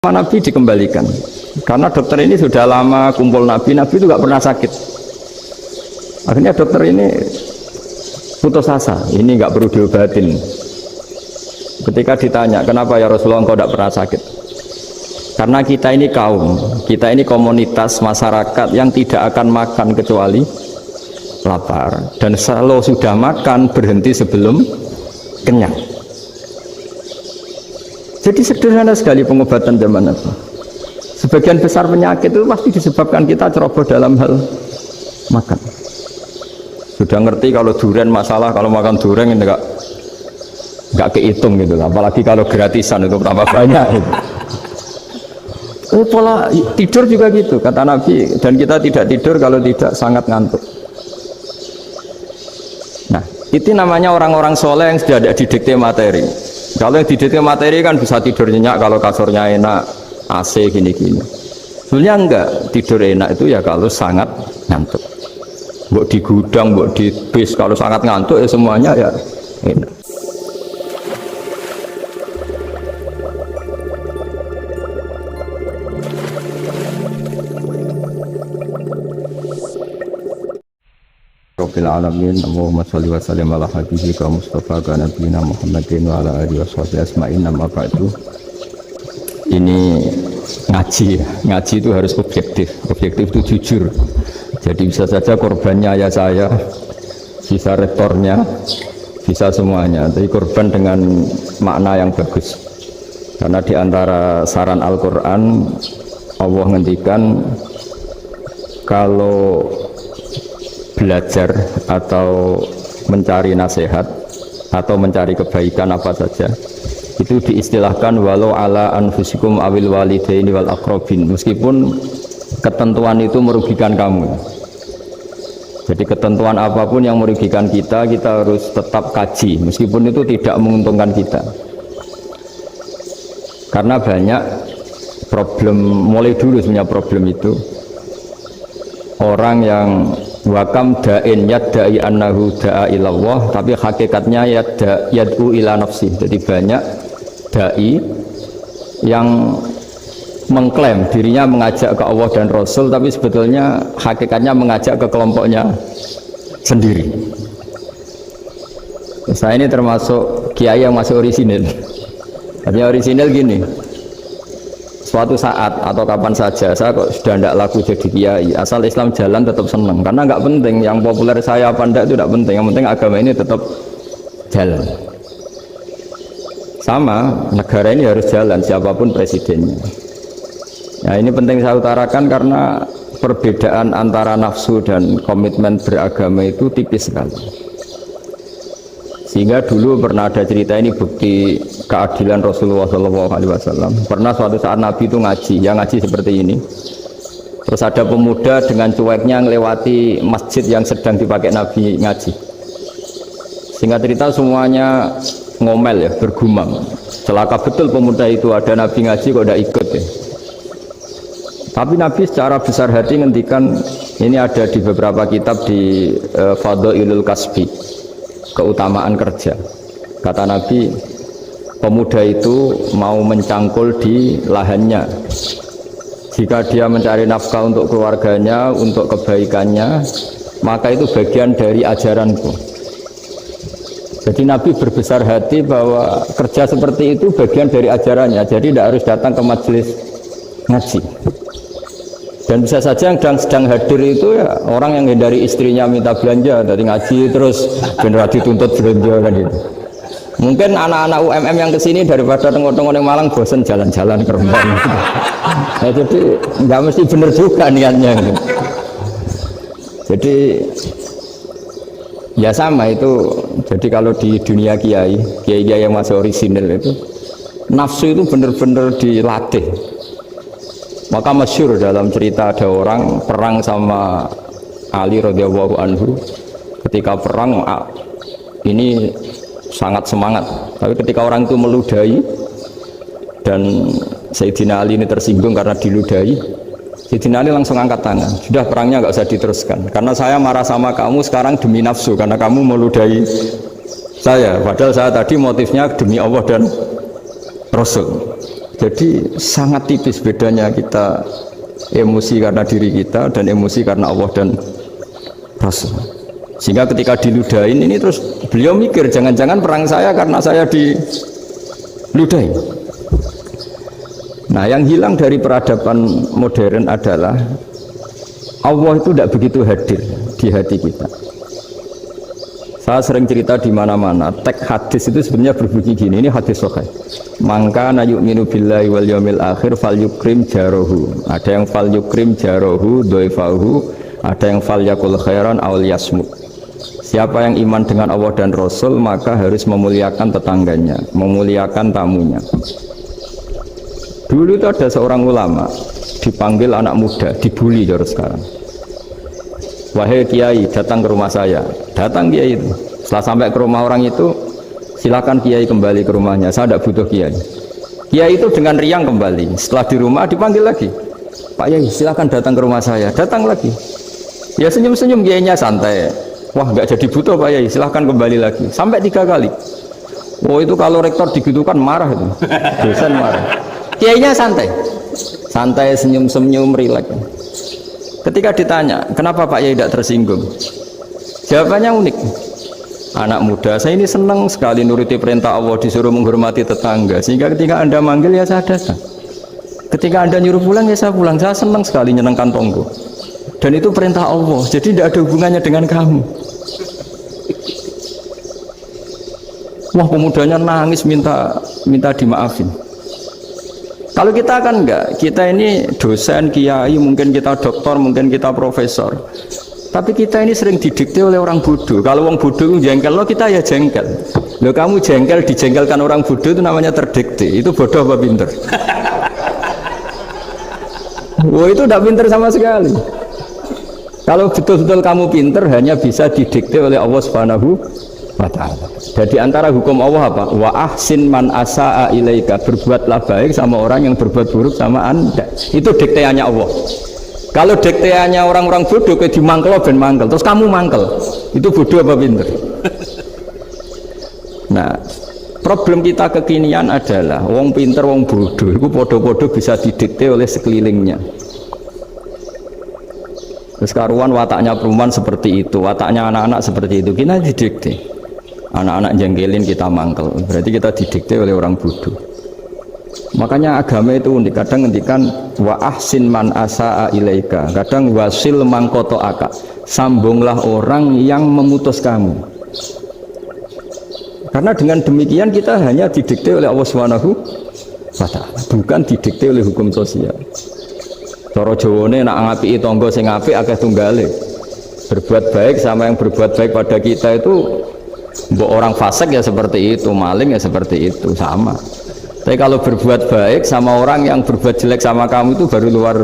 Nabi dikembalikan karena dokter ini sudah lama kumpul Nabi itu gak pernah sakit. Akhirnya dokter ini putus asa, ini gak perlu diobatin. Ketika ditanya kenapa ya Rasulullah engkau gak pernah sakit, karena kita ini kaum, kita ini komunitas masyarakat yang tidak akan makan kecuali lapar, dan kalau sudah makan berhenti sebelum kenyang. Jadi sederhana sekali pengobatan zaman Nabi. Sebagian besar penyakit itu pasti disebabkan kita ceroboh dalam hal makan. Sudah ngerti kalau durian masalah, kalau makan durian ini nggak kehitung gitu. Apalagi kalau gratisan itu tambah banyak. Gitu. Pola tidur juga gitu kata Nabi, dan kita tidak tidur kalau tidak sangat ngantuk. Nah, itu namanya orang-orang soleh yang sudah ada didikte materi. Kalau yang didikte materi kan bisa tidur nyenyak kalau kasurnya enak, AC gini-gini. Sebenarnya enggak, tidur enak itu ya kalau sangat ngantuk. Mbok di gudang, mbok di bis, kalau sangat ngantuk ya semuanya ya enak. Rabbil alamin, Allahumma sholli wa sallim ala habibika Mustafa ka nabiyina Muhammadin wa ala alihi washabihi asma'in. Amma ba'du. Ini ngaji itu harus objektif itu jujur. Jadi bisa saja korbannya ya saya, bisa rektornya, bisa semuanya, tapi korban dengan makna yang bagus. Karena di antara saran Al-Quran Allah ngendikan kalau belajar atau mencari nasihat atau mencari kebaikan apa saja itu diistilahkan walau ala anfusikum awil walidaini wal aqrabin, meskipun ketentuan itu merugikan kamu. Jadi ketentuan apapun yang merugikan kita harus tetap kaji meskipun itu tidak menguntungkan kita, karena banyak problem mulai dulu sebenarnya problem itu orang yang wakam da'in yadda'i annahu da'a ilallah tapi hakikatnya yad'u ila nafsi. Jadi banyak da'i yang mengklaim dirinya mengajak ke Allah dan Rasul tapi sebetulnya hakikatnya mengajak ke kelompoknya sendiri. Saya ini termasuk kiai yang masih orisinil. Artinya orisinil gini, suatu saat atau kapan saja saya kok sudah tidak laku jadi kiai, asal Islam jalan tetap senang, karena nggak penting yang populer saya apa enggak itu tidak penting, yang penting agama ini tetap jalan. Sama negara ini harus jalan siapapun presidennya. Nah ini penting saya utarakan karena perbedaan antara nafsu dan komitmen beragama itu tipis sekali. Sehingga dulu pernah ada cerita, ini bukti keadilan Rasulullah SAW. Pernah suatu saat Nabi itu ngaji, yang ngaji seperti ini. Terus ada pemuda dengan cueknya melewati masjid yang sedang dipakai Nabi ngaji. Sehingga cerita semuanya ngomel ya, bergumam. Celaka betul pemuda itu, ada Nabi ngaji kok tidak ikut ya. Tapi Nabi secara besar hati ngendikan, ini ada di beberapa kitab di Fadhailul Kasbi, keutamaan kerja. Kata Nabi, pemuda itu mau mencangkul di lahannya. Jika dia mencari nafkah untuk keluarganya, untuk kebaikannya, maka itu bagian dari ajaranku. Jadi Nabi berbesar hati bahwa kerja seperti itu bagian dari ajarannya. Jadi tidak harus datang ke majelis ngaji. Dan bisa saja yang sedang hadir itu ya orang yang hindari istrinya minta belanja dari ngaji terus benar dituntut belanja kan gitu. Mungkin anak-anak UMM yang kesini daripada tengok-tengok yang Malang bosan jalan-jalan ke Rembang. Nah, jadi nggak mesti benar juga niatnya gitu. Jadi ya sama itu. Jadi kalau di dunia kiai yang masih orisinil itu nafsu itu benar-benar dilatih. Maka masyhur dalam cerita ada orang perang sama Ali radhiyallahu anhu. Ketika perang ini sangat semangat, tapi ketika orang itu meludahi dan Sayyidina Ali ini tersinggung karena diludahi, Sayyidina Ali langsung angkat tangan, sudah perangnya nggak usah diteruskan karena saya marah sama kamu sekarang demi nafsu karena kamu meludahi saya, padahal saya tadi motifnya demi Allah dan Rasul. Jadi sangat tipis bedanya kita emosi karena diri kita dan emosi karena Allah dan Rasul. Sehingga ketika diludahin ini terus beliau mikir jangan-jangan perang saya karena saya diludahin. Nah, yang hilang dari peradaban modern adalah Allah itu tidak begitu hadir di hati kita. Saya sering cerita di mana-mana, teks hadis itu sebenarnya berbunyi gini, ini hadis sahih. Mangka na yu'minu billahi wal yaumil akhir fal yukrim jarohu. Ada yang fal yukrim jarohu doifahu, ada yang fal yakul khairan aul yasmut. Siapa yang iman dengan Allah dan Rasul maka harus memuliakan tetangganya, memuliakan tamunya. Dulu itu ada seorang ulama dipanggil anak muda, dibully jauh sekarang. Wahai kiai, datang ke rumah saya. Datang kiai itu. Setelah sampai ke rumah orang itu, silakan kiai kembali ke rumahnya. Saya tidak butuh kiai. Kiai itu dengan riang kembali. Setelah di rumah dipanggil lagi. Pak Yai, silakan datang ke rumah saya. Datang lagi. Ya senyum-senyum kiainya santai. Wah, nggak jadi butuh Pak Yai. Silakan kembali lagi. Sampai 3 kali. Oh itu kalau rektor digitukan marah itu. Dosen marah. Kiainya santai. Santai, senyum-senyum, rileks. Ketika ditanya, kenapa Pak Yai tidak tersinggung? Jawabannya unik. Anak muda, saya ini senang sekali nuruti perintah Allah, disuruh menghormati tetangga. Sehingga ketika Anda manggil, ya saya datang. Ketika Anda nyuruh pulang, ya saya pulang. Saya senang sekali nyenangkan tonggo. Dan itu perintah Allah, jadi tidak ada hubungannya dengan kamu. Wah, pemudanya nangis minta dimaafin. Kalau kita kan enggak, kita ini dosen, kiai, mungkin kita doktor, mungkin kita profesor. Tapi kita ini sering didikte oleh orang bodoh. Kalau orang bodoh jengkel, lo kita ya jengkel. Lo kamu jengkel, dijengkelkan orang bodoh itu namanya terdikte. Itu bodoh apa pinter? Wah itu tidak pinter sama sekali. Kalau betul-betul kamu pinter, hanya bisa didikte oleh Allah Subhanahu wa ta'ala. Jadi antara hukum Allah apa? Wa ahsin man asa'a ilaika, berbuatlah baik sama orang yang berbuat buruk sama Anda. Itu dikteannya Allah. Kalau dikteannya orang-orang bodoh kayak dimangkel ben mangkel, terus kamu mangkel. Itu bodoh apa pinter? Nah, problem kita kekinian adalah wong pinter wong bodoh itu podo-podo bisa didikte oleh sekelilingnya. Terus karuan wataknya perumahan seperti itu, wataknya anak-anak seperti itu, kita didikte. Anak-anak jengkelin kita mangkel, berarti kita didikte oleh orang bodoh. Makanya agama itu unik, kadang ngendikan wa ahsin man asa'a ilaika, kadang wasil man qata'aka, sambunglah orang yang memutus kamu. Karena dengan demikian kita hanya didikte oleh Allah Subhanahu wa ta'ala, bukan didikte oleh hukum sosial. Cara Jawane nak ngapiki tangga sing apik akeh tunggale. Berbuat baik sama yang berbuat baik pada kita itu, mbok orang fasik ya seperti itu, maling ya seperti itu, sama. Tapi kalau berbuat baik sama orang yang berbuat jelek sama kamu itu baru luar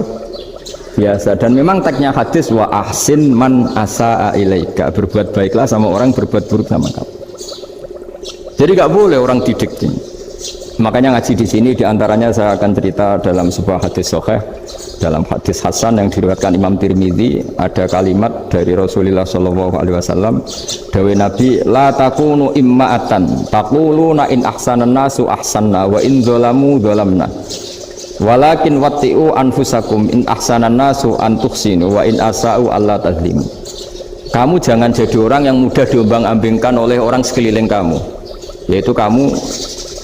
biasa. Dan memang teksnya hadis wa ahsin man asa'a ilaika, berbuat baiklah sama orang berbuat buruk sama kamu. Jadi nggak boleh orang didikte. Makanya ngaji di sini diantaranya saya akan cerita dalam sebuah hadis sahih, dalam hadis hasan yang diriwayatkan Imam Tirmidzi, ada kalimat dari Rasulullah SAW, dawe Nabi, la takunu imma'atan taquluna in ahsanan nasu ahsanna wa in zalamu zalamna walakin watti'u anfusakum in ahsanan nasu an tuhsinu wa in asa'u alla tazlimu. Kamu jangan jadi orang yang mudah diombang-ambingkan oleh orang sekeliling kamu, yaitu kamu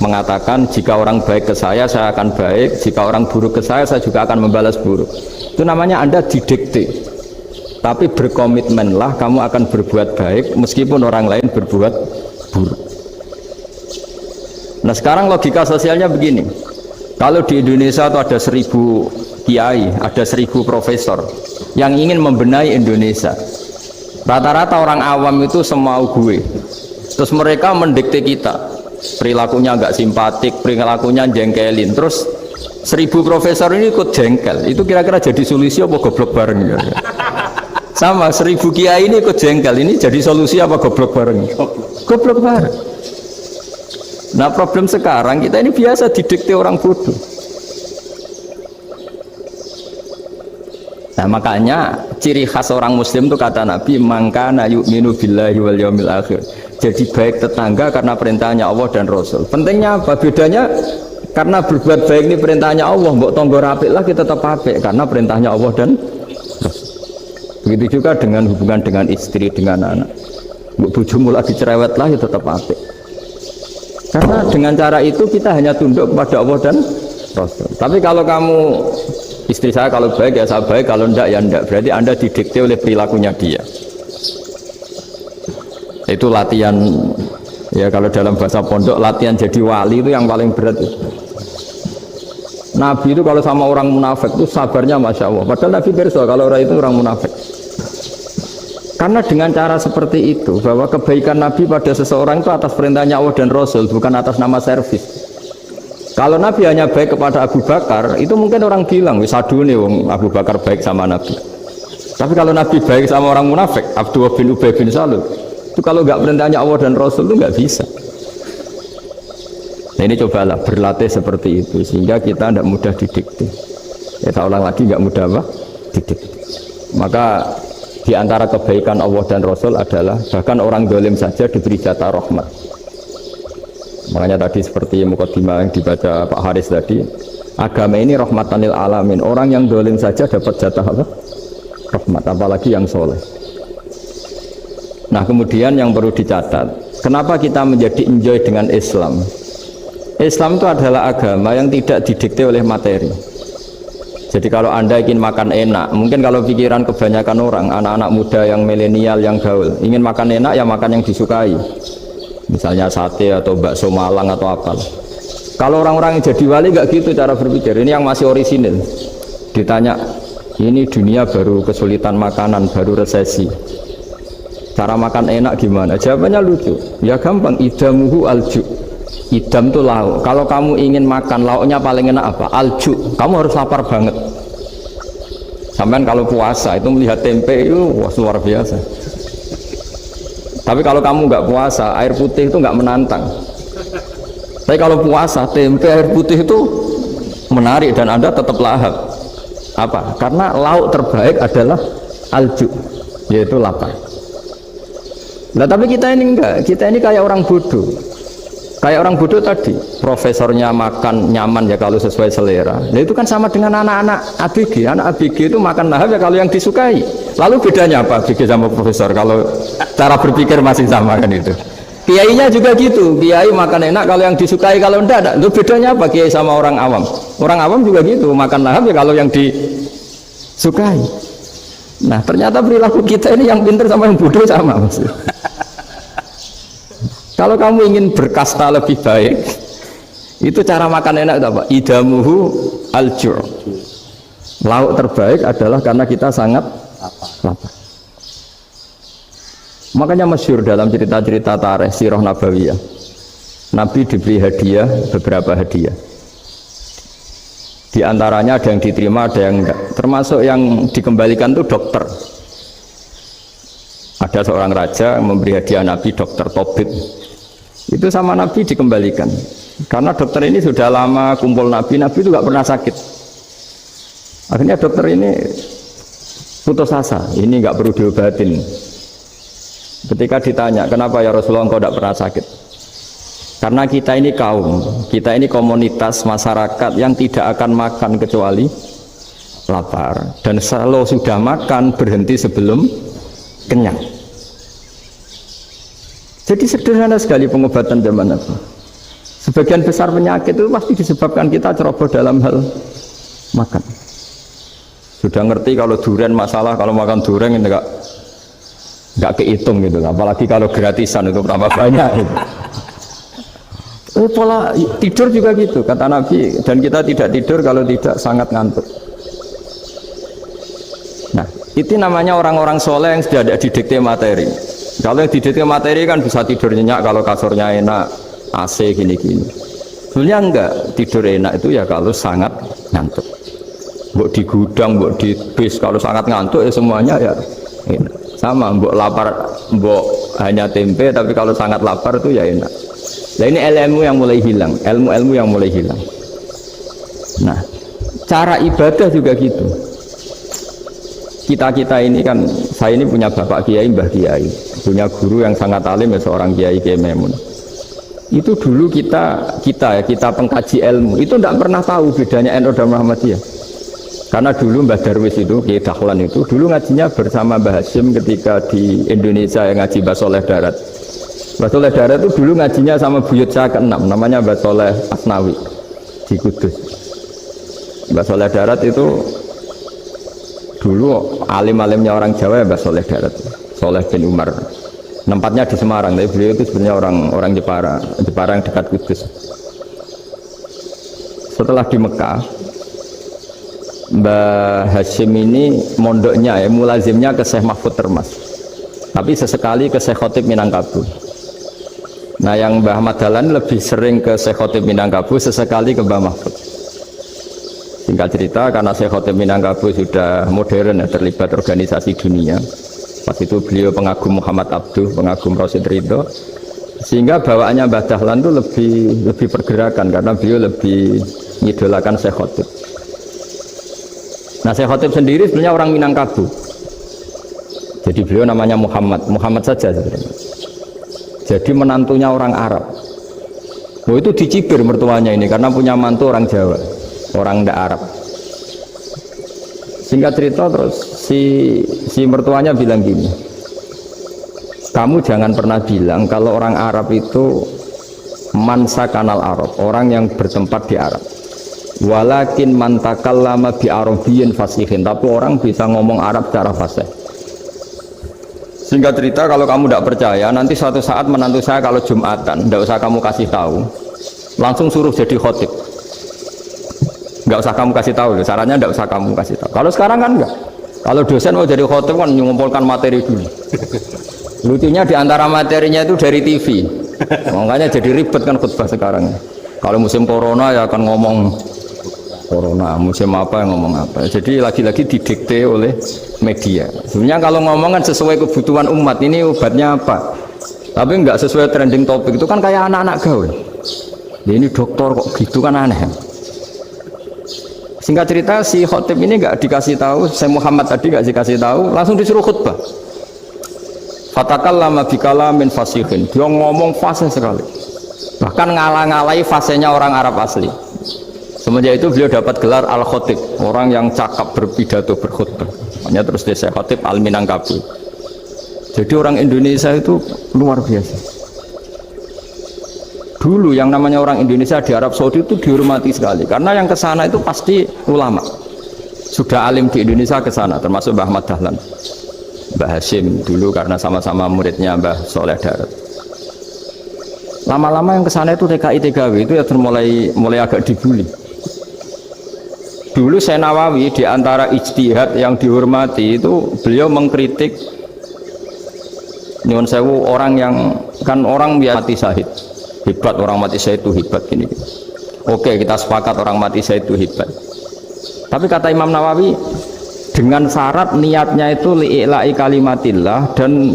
mengatakan jika orang baik ke saya akan baik, jika orang buruk ke saya juga akan membalas buruk. Itu namanya Anda didikte. Tapi berkomitmenlah kamu akan berbuat baik meskipun orang lain berbuat buruk. Nah sekarang logika sosialnya begini, kalau di Indonesia itu ada 1000 kiai, ada 1000 profesor yang ingin membenahi Indonesia, rata-rata orang awam itu semau gue, terus mereka mendikte kita, perilakunya nggak simpatik, perilakunya jengkelin, terus 1000 profesor ini ikut jengkel. Itu kira-kira jadi solusi apa goblok bareng ya? Sama 1000 kiai ini ikut jengkel, ini jadi solusi apa goblok bareng? Goblok bareng. Nah problem sekarang kita ini biasa didikte orang bodoh. Nah makanya ciri khas orang muslim itu kata Nabi, mangkana yu'minu billahi wal yaumil akhir, jadi baik tetangga karena perintahnya Allah dan Rasul. Pentingnya apa? Bedanya Karena berbuat baik ini perintahnya Allah, mbok tonggo apik lagi tetap apik karena perintahnya Allah dan Rasul. Begitu juga dengan hubungan dengan istri, dengan anak. Mbok bojomu lagi cerewet lah ya tetap apik. Karena dengan cara itu kita hanya tunduk kepada Allah dan Rasul. Tapi kalau kamu, istri saya kalau baik ya saya baik, kalau enggak ya enggak, berarti Anda didikte oleh perilakunya dia. Itu latihan, ya kalau dalam bahasa pondok, latihan jadi wali itu yang paling berat. Nabi itu kalau sama orang munafik itu sabarnya Masya Allah. Padahal Nabi berso kalau orang itu orang munafik. Karena dengan cara seperti itu, bahwa kebaikan Nabi pada seseorang itu atas perintahnya Allah dan Rasul, bukan atas nama servis. Kalau Nabi hanya baik kepada Abu Bakar, itu mungkin orang bilang, wisadu nih wong Abu Bakar baik sama Nabi. Tapi kalau Nabi baik sama orang munafik, Abdullah bin Ubay bin Salul, itu kalau nggak perintahnya Allah dan Rasul itu nggak bisa. Nah, ini cobalah berlatih seperti itu sehingga kita tidak mudah didikte. Ya saya ulang lagi, nggak mudah apa? Didikte. Maka di antara kebaikan Allah dan Rasul adalah bahkan orang zalim saja diberi jatah rahmat. Makanya tadi seperti mukadimah yang dibaca Pak Haris tadi, agama ini rahmatan lil alamin. Orang yang zalim saja dapat jatah apa? Rahmat, apalagi yang soleh. Nah kemudian yang perlu dicatat, kenapa kita menjadi enjoy dengan Islam? Islam itu adalah agama yang tidak didikte oleh materi. Jadi kalau Anda ingin makan enak, mungkin kalau pikiran kebanyakan orang, anak-anak muda yang milenial, yang gaul, ingin makan enak ya makan yang disukai. Misalnya sate atau bakso Malang atau apa. Kalau orang-orang yang jadi wali nggak gitu cara berpikir. Ini yang masih orisinil. Ditanya, ini dunia baru kesulitan makanan, baru resesi. Cara makan enak gimana? Jawabannya lucu. Ya gampang, idamuhu alju. Idam itu lauk. Kalau kamu ingin makan lauknya paling enak apa? Alju. Kamu harus lapar banget. Sampai kalau puasa itu melihat tempe itu wah, luar biasa. Tapi kalau kamu nggak puasa, air putih itu nggak menantang. Tapi kalau puasa, tempe air putih itu menarik dan Anda tetap lahap. Apa? Karena lauk terbaik adalah alju, yaitu lapar. Nah tapi kita ini enggak, kita ini kayak orang bodoh. Kayak orang bodoh tadi, profesornya makan nyaman ya kalau sesuai selera. Nah itu kan sama dengan anak-anak ABG. Anak ABG itu makan lahap ya kalau yang disukai. Lalu bedanya apa ABG sama profesor? Kalau cara berpikir masih sama kan itu. Kiainya juga gitu. Kiai makan enak kalau yang disukai, kalau enggak. Itu bedanya apa kiai sama orang awam? Orang awam juga gitu, makan lahap ya kalau yang disukai. Nah ternyata perilaku kita ini yang pintar sama yang bodoh sama maksudnya. Kalau kamu ingin berkasta lebih baik, itu cara makan enak itu apa? Idamuhu alju'. Lauk terbaik adalah karena kita sangat lapar. Makanya masyhur dalam cerita-cerita tarikh sirah nabawiyah, Nabi diberi hadiah, beberapa hadiah. Di antaranya ada yang diterima, ada yang enggak. Termasuk yang dikembalikan itu dokter. Ada seorang raja memberi hadiah Nabi dokter Tobit. Itu sama Nabi dikembalikan. Karena dokter ini sudah lama kumpul Nabi itu nggak pernah sakit. Akhirnya dokter ini putus asa, ini nggak perlu diobatin. Ketika ditanya, kenapa ya Rasulullah engkau tidak pernah sakit? Karena kita ini kaum, kita ini komunitas masyarakat yang tidak akan makan kecuali lapar. Dan kalau sudah makan berhenti sebelum kenyang. Jadi sederhana sekali pengobatan zaman Nabi. Sebagian besar penyakit itu pasti disebabkan kita ceroboh dalam hal makan. Sudah ngerti kalau durian masalah, kalau makan durian ini nggak kehitung gitu. Apalagi kalau gratisan itu berapa banyak. Gitu. Pola tidur juga gitu kata Nabi. Dan kita tidak tidur kalau tidak sangat ngantuk. Nah itu namanya orang-orang soleh yang sudah ada didikte materi. Kalau yang didikte materi kan bisa tidur nyenyak kalau kasurnya enak, AC gini-gini. Sebenarnya enggak, tidur enak itu ya kalau sangat ngantuk. Mbok di gudang, mbok di bis, kalau sangat ngantuk ya semuanya ya enak. Sama, mbok lapar, mbok hanya tempe, tapi kalau sangat lapar itu ya enak. Nah ini ilmu yang mulai hilang, ilmu-ilmu yang mulai hilang. Nah, cara ibadah juga gitu. Kita ini kan, saya ini punya bapak kiai, mbah kiai, punya guru yang sangat alim ya seorang kiai Kiai Memun. Itu dulu kita pengkaji ilmu itu tidak pernah tahu bedanya NU dan Muhammadiyah. Karena dulu Mbah Darwis itu, Kiai Dahlan itu dulu ngajinya bersama Mbah Hasyim ketika di Indonesia yang ngaji Mbah Soleh Darat. Mbah Soleh Darat itu dulu ngajinya sama buyut saya ke-6, namanya Mbah Soleh Asnawi di Kudus. Mbah Soleh Darat itu dulu alim-alimnya orang Jawa ya Mbah Soleh Darat, Soleh bin Umar. Tempatnya di Semarang, tapi beliau itu sebenarnya orang Jepara yang dekat Kudus. Setelah di Mekah, Mbah Hasyim ini mondoknya ya, mulazimnya ke Syekh Mahfud Termas, tapi sesekali ke Syekh Khotib Minangkabau. Nah yang Mbah Ahmad Dahlan lebih sering ke Syekh Khotib Minangkabau, sesekali ke Mbah Mahfud. Singkat cerita, karena Syekh Khotib Minangkabau sudah modern ya, terlibat organisasi dunia. Pas itu beliau pengagum Muhammad Abduh, pengagum Rasid Ridho, sehingga bawaannya Mbah Dahlan itu lebih pergerakan karena beliau lebih mengidolakan Syekh Khotib. Nah Syekh Khotib sendiri sebenarnya orang Minangkabau, jadi beliau namanya Muhammad saja sebenarnya. Jadi menantunya orang Arab. Oh itu dicibir mertuanya ini karena punya mantu orang Jawa, orang ndak Arab. Singkat cerita terus si mertuanya bilang gini, kamu jangan pernah bilang kalau orang Arab itu mansa kanal Arab, orang yang bertempat di Arab. Walakin mantakallama bi arabiyyin fasihin, tapi orang bisa ngomong Arab secara fasih. Singkat cerita, kalau kamu tidak percaya, nanti suatu saat menantu saya kalau Jumatan, tidak usah kamu kasih tahu, langsung suruh jadi khotib. Nggak usah kamu kasih tahu, sarannya nggak usah kamu kasih tahu. Kalau sekarang kan enggak. Kalau dosen mau jadi khotib kan mengumpulkan materi dulu. Lucunya diantara materinya itu dari TV, makanya jadi ribet kan khutbah sekarang. Kalau musim corona ya akan ngomong corona, musim apa yang ngomong apa. Jadi lagi-lagi didikte oleh media. Sebenarnya kalau ngomong kan sesuai kebutuhan umat, ini obatnya apa. Tapi nggak sesuai trending topik, itu kan kayak anak-anak gawe. Ini dokter kok gitu kan aneh. Singkat cerita si khotib ini nggak dikasih tahu, saya Muhammad tadi nggak dikasih tahu, langsung disuruh khutbah. Fatakallama bikalamin fasihin, dia ngomong fasih sekali, bahkan ngalah-ngalahi fasihnya orang Arab asli. Semenjak itu beliau dapat gelar al-khotib, orang yang cakap berpidato berkhutbah. Makanya terus dia khotib al-Minangkabau. Jadi orang Indonesia itu luar biasa. Dulu yang namanya orang Indonesia di Arab Saudi itu dihormati sekali, karena yang ke sana itu pasti ulama. Sudah alim di Indonesia ke sana, termasuk Mbah Ahmad Dahlan, Mbah Hasyim dulu karena sama-sama muridnya Mbah Soleh Darat. Lama-lama yang ke sana itu TKI TKW itu ya mulai agak dibully. Dulu Syekh Nawawi di antara ijtihad yang dihormati itu beliau mengkritik nyuwun sewu orang yang kan orang biasa mati syahid. Hebat orang mati syahid itu hebat gini. Oke, kita sepakat orang mati syahid itu hebat. Tapi kata Imam Nawawi dengan syarat niatnya itu li'ila'i kalimatillah dan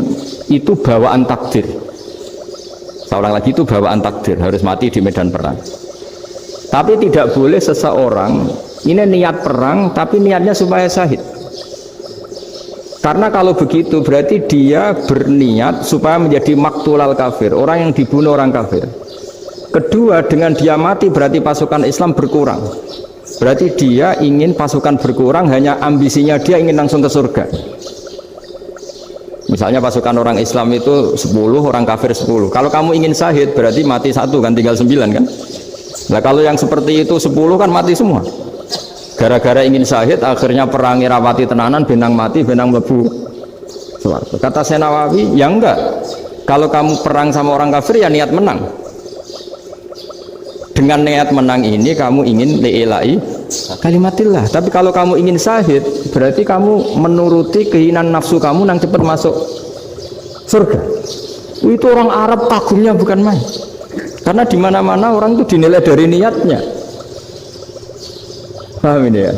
itu bawaan takdir. Seorang lagi itu bawaan takdir, harus mati di medan perang. Tapi tidak boleh seseorang ini niat perang tapi niatnya supaya syahid. Karena kalau begitu berarti dia berniat supaya menjadi maktulal kafir, orang yang dibunuh orang kafir. Kedua, dengan dia mati berarti pasukan Islam berkurang. Berarti dia ingin pasukan berkurang, hanya ambisinya dia ingin langsung ke surga. Misalnya pasukan orang Islam itu 10, orang kafir 10. Kalau kamu ingin syahid berarti mati 1 kan, tinggal 9 kan. Nah kalau yang seperti itu 10 kan mati semua. Gara-gara ingin syahid akhirnya perangi rapati tenanan, benang mati, benang lebu. Kata Syekh Nawawi, ya enggak. Kalau kamu perang sama orang kafir ya niat menang. Dengan niat menang ini kamu ingin li'ila'i kalimatillah. Tapi kalau kamu ingin syahid berarti kamu menuruti keinginan nafsu kamu yang cepat masuk surga. Itu orang Arab kagumnya bukan main. Karena di mana-mana orang itu dinilai dari niatnya. Paham ini ya?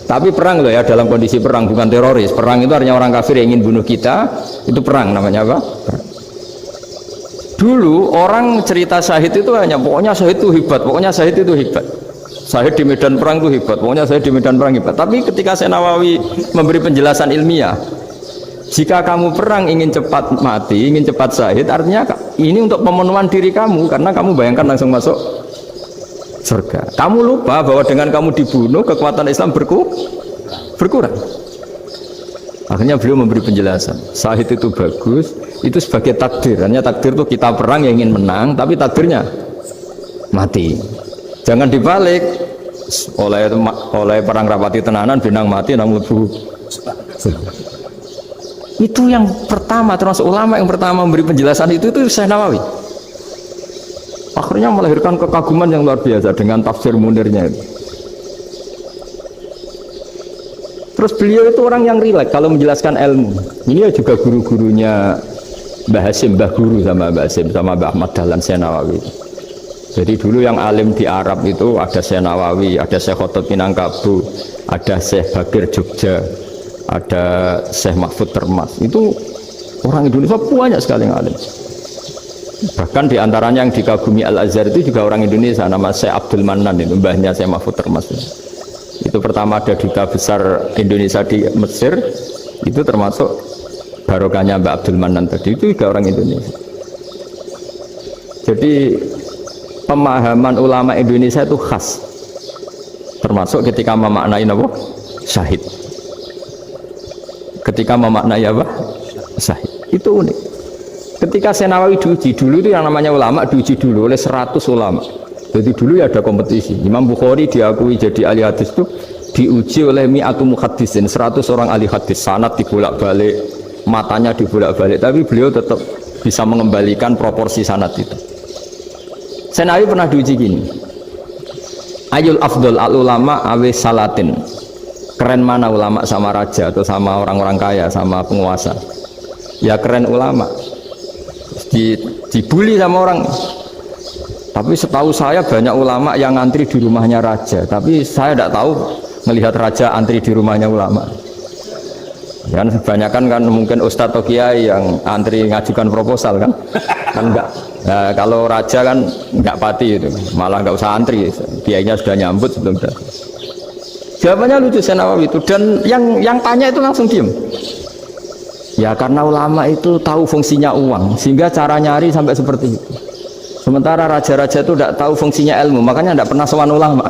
Tapi perang loh ya, dalam kondisi perang, bukan teroris. Perang itu artinya orang kafir yang ingin bunuh kita, itu perang namanya apa? Perang. Dulu orang cerita syahid itu hanya pokoknya syahid itu hebat, pokoknya syahid itu hebat. Syahid di medan perang itu hebat, pokoknya syahid di medan perang hebat. Tapi ketika Syekh Nawawi memberi penjelasan ilmiah, Jika kamu perang ingin cepat mati, ingin cepat syahid, artinya ini untuk pemenuhan diri kamu, karena kamu bayangkan langsung masuk surga. Kamu lupa bahwa dengan kamu dibunuh, kekuatan Islam berkurang. Akhirnya beliau memberi penjelasan, syahid itu bagus, itu sebagai takdir. Hanya takdir itu kita perang yang ingin menang, tapi takdirnya mati. Jangan dibalik, oleh perang rapati tenanan, benang mati, nang lebu. Itu yang pertama, termasuk ulama yang pertama memberi penjelasan itu Syekh Nawawi. Akhirnya melahirkan kekaguman yang luar biasa dengan tafsir Munirnya itu. Terus beliau itu orang yang rileks kalau menjelaskan ilmu. Ini juga guru-gurunya Mbah Hasim, Mbah Guru sama Mbah Hasim, sama Mbah Ahmad Dahlan Syekh Nawawi. Jadi dulu yang alim di Arab itu ada Syekh Nawawi, ada Syekh Khotot Minangkabau, ada Syekh Bakir Jogja, ada Syekh Mahfud Termas. Itu orang Indonesia banyak sekali yang alim. Bahkan diantaranya yang dikagumi Al-Azhar itu juga orang Indonesia, nama Syekh Abdul Manan, itu mbahnya Syekh Mahfud Termas. Itu pertama ada duta besar Indonesia di Mesir, itu termasuk barokahnya Mbak Abdul Manan tadi, itu juga orang Indonesia. Jadi pemahaman ulama Indonesia itu khas, termasuk ketika memaknai apa? Syahid. Ketika memaknai apa? Syahid. Itu unik. Ketika Syekh Nawawi diuji dulu, itu yang namanya ulama diuji dulu oleh 100 ulama. Jadi dulu ya ada kompetisi. Imam Bukhari diakui jadi ahli hadis itu diuji oleh mi'atu muhaddisin, 100 orang ahli hadis, sanad dibolak-balik, matanya dibolak-balik, tapi beliau tetap bisa mengembalikan proporsi sanad itu. Syekh Nawawi pernah diuji gini. Ayul afdol al ulama awe salatin. Keren mana ulama sama raja atau sama orang-orang kaya, sama penguasa? Ya keren ulama. Dibully sama orang. Tapi setahu saya banyak ulama yang antri di rumahnya raja, tapi saya tidak tahu melihat raja antri di rumahnya ulama. Ya, kebanyakan kan mungkin ustadz atau kiai yang antri ngajukan proposal kan enggak. Nah, kalau raja kan enggak pati itu, malah enggak usah antri, kiainya sudah nyambut sebelum datang. Jawabannya lucu Syekh Nawawi itu, dan yang tanya itu langsung diem. Ya karena ulama itu tahu fungsinya uang, sehingga cara nyari sampai seperti itu. Sementara raja-raja itu tidak tahu fungsinya ilmu, makanya tidak pernah sowan ulama.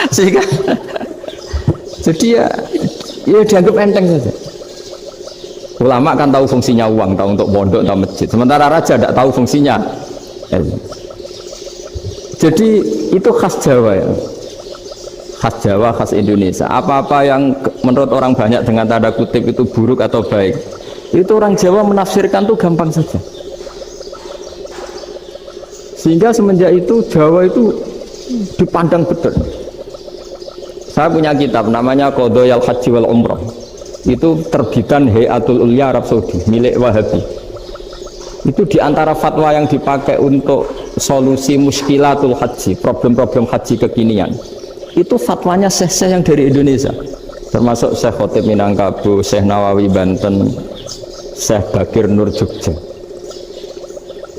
Sehingga jadi ya dianggap enteng saja. Ulama kan tahu fungsinya uang, tahu untuk pondok, tahu masjid. Sementara raja tidak tahu fungsinya ilmu. Jadi itu khas Jawa ya. Khas Jawa, khas Indonesia. Apa-apa yang menurut orang banyak dengan tanda kutip itu buruk atau baik, itu orang Jawa menafsirkan tuh gampang saja. Sehingga semenjak itu Jawa itu dipandang betul. Saya punya kitab namanya Qadhayal Haji wal Umrah. Itu terbitan Hayatul Ulya Arab Saudi, milik Wahabi. Itu diantara fatwa yang dipakai untuk solusi muskilatul haji, problem-problem haji kekinian. Itu fatwanya syekh-syekh yang dari Indonesia, termasuk Syekh Khotib Minangkabau, Syekh Nawawi Banten, Syekh Bakir Nur Jogja.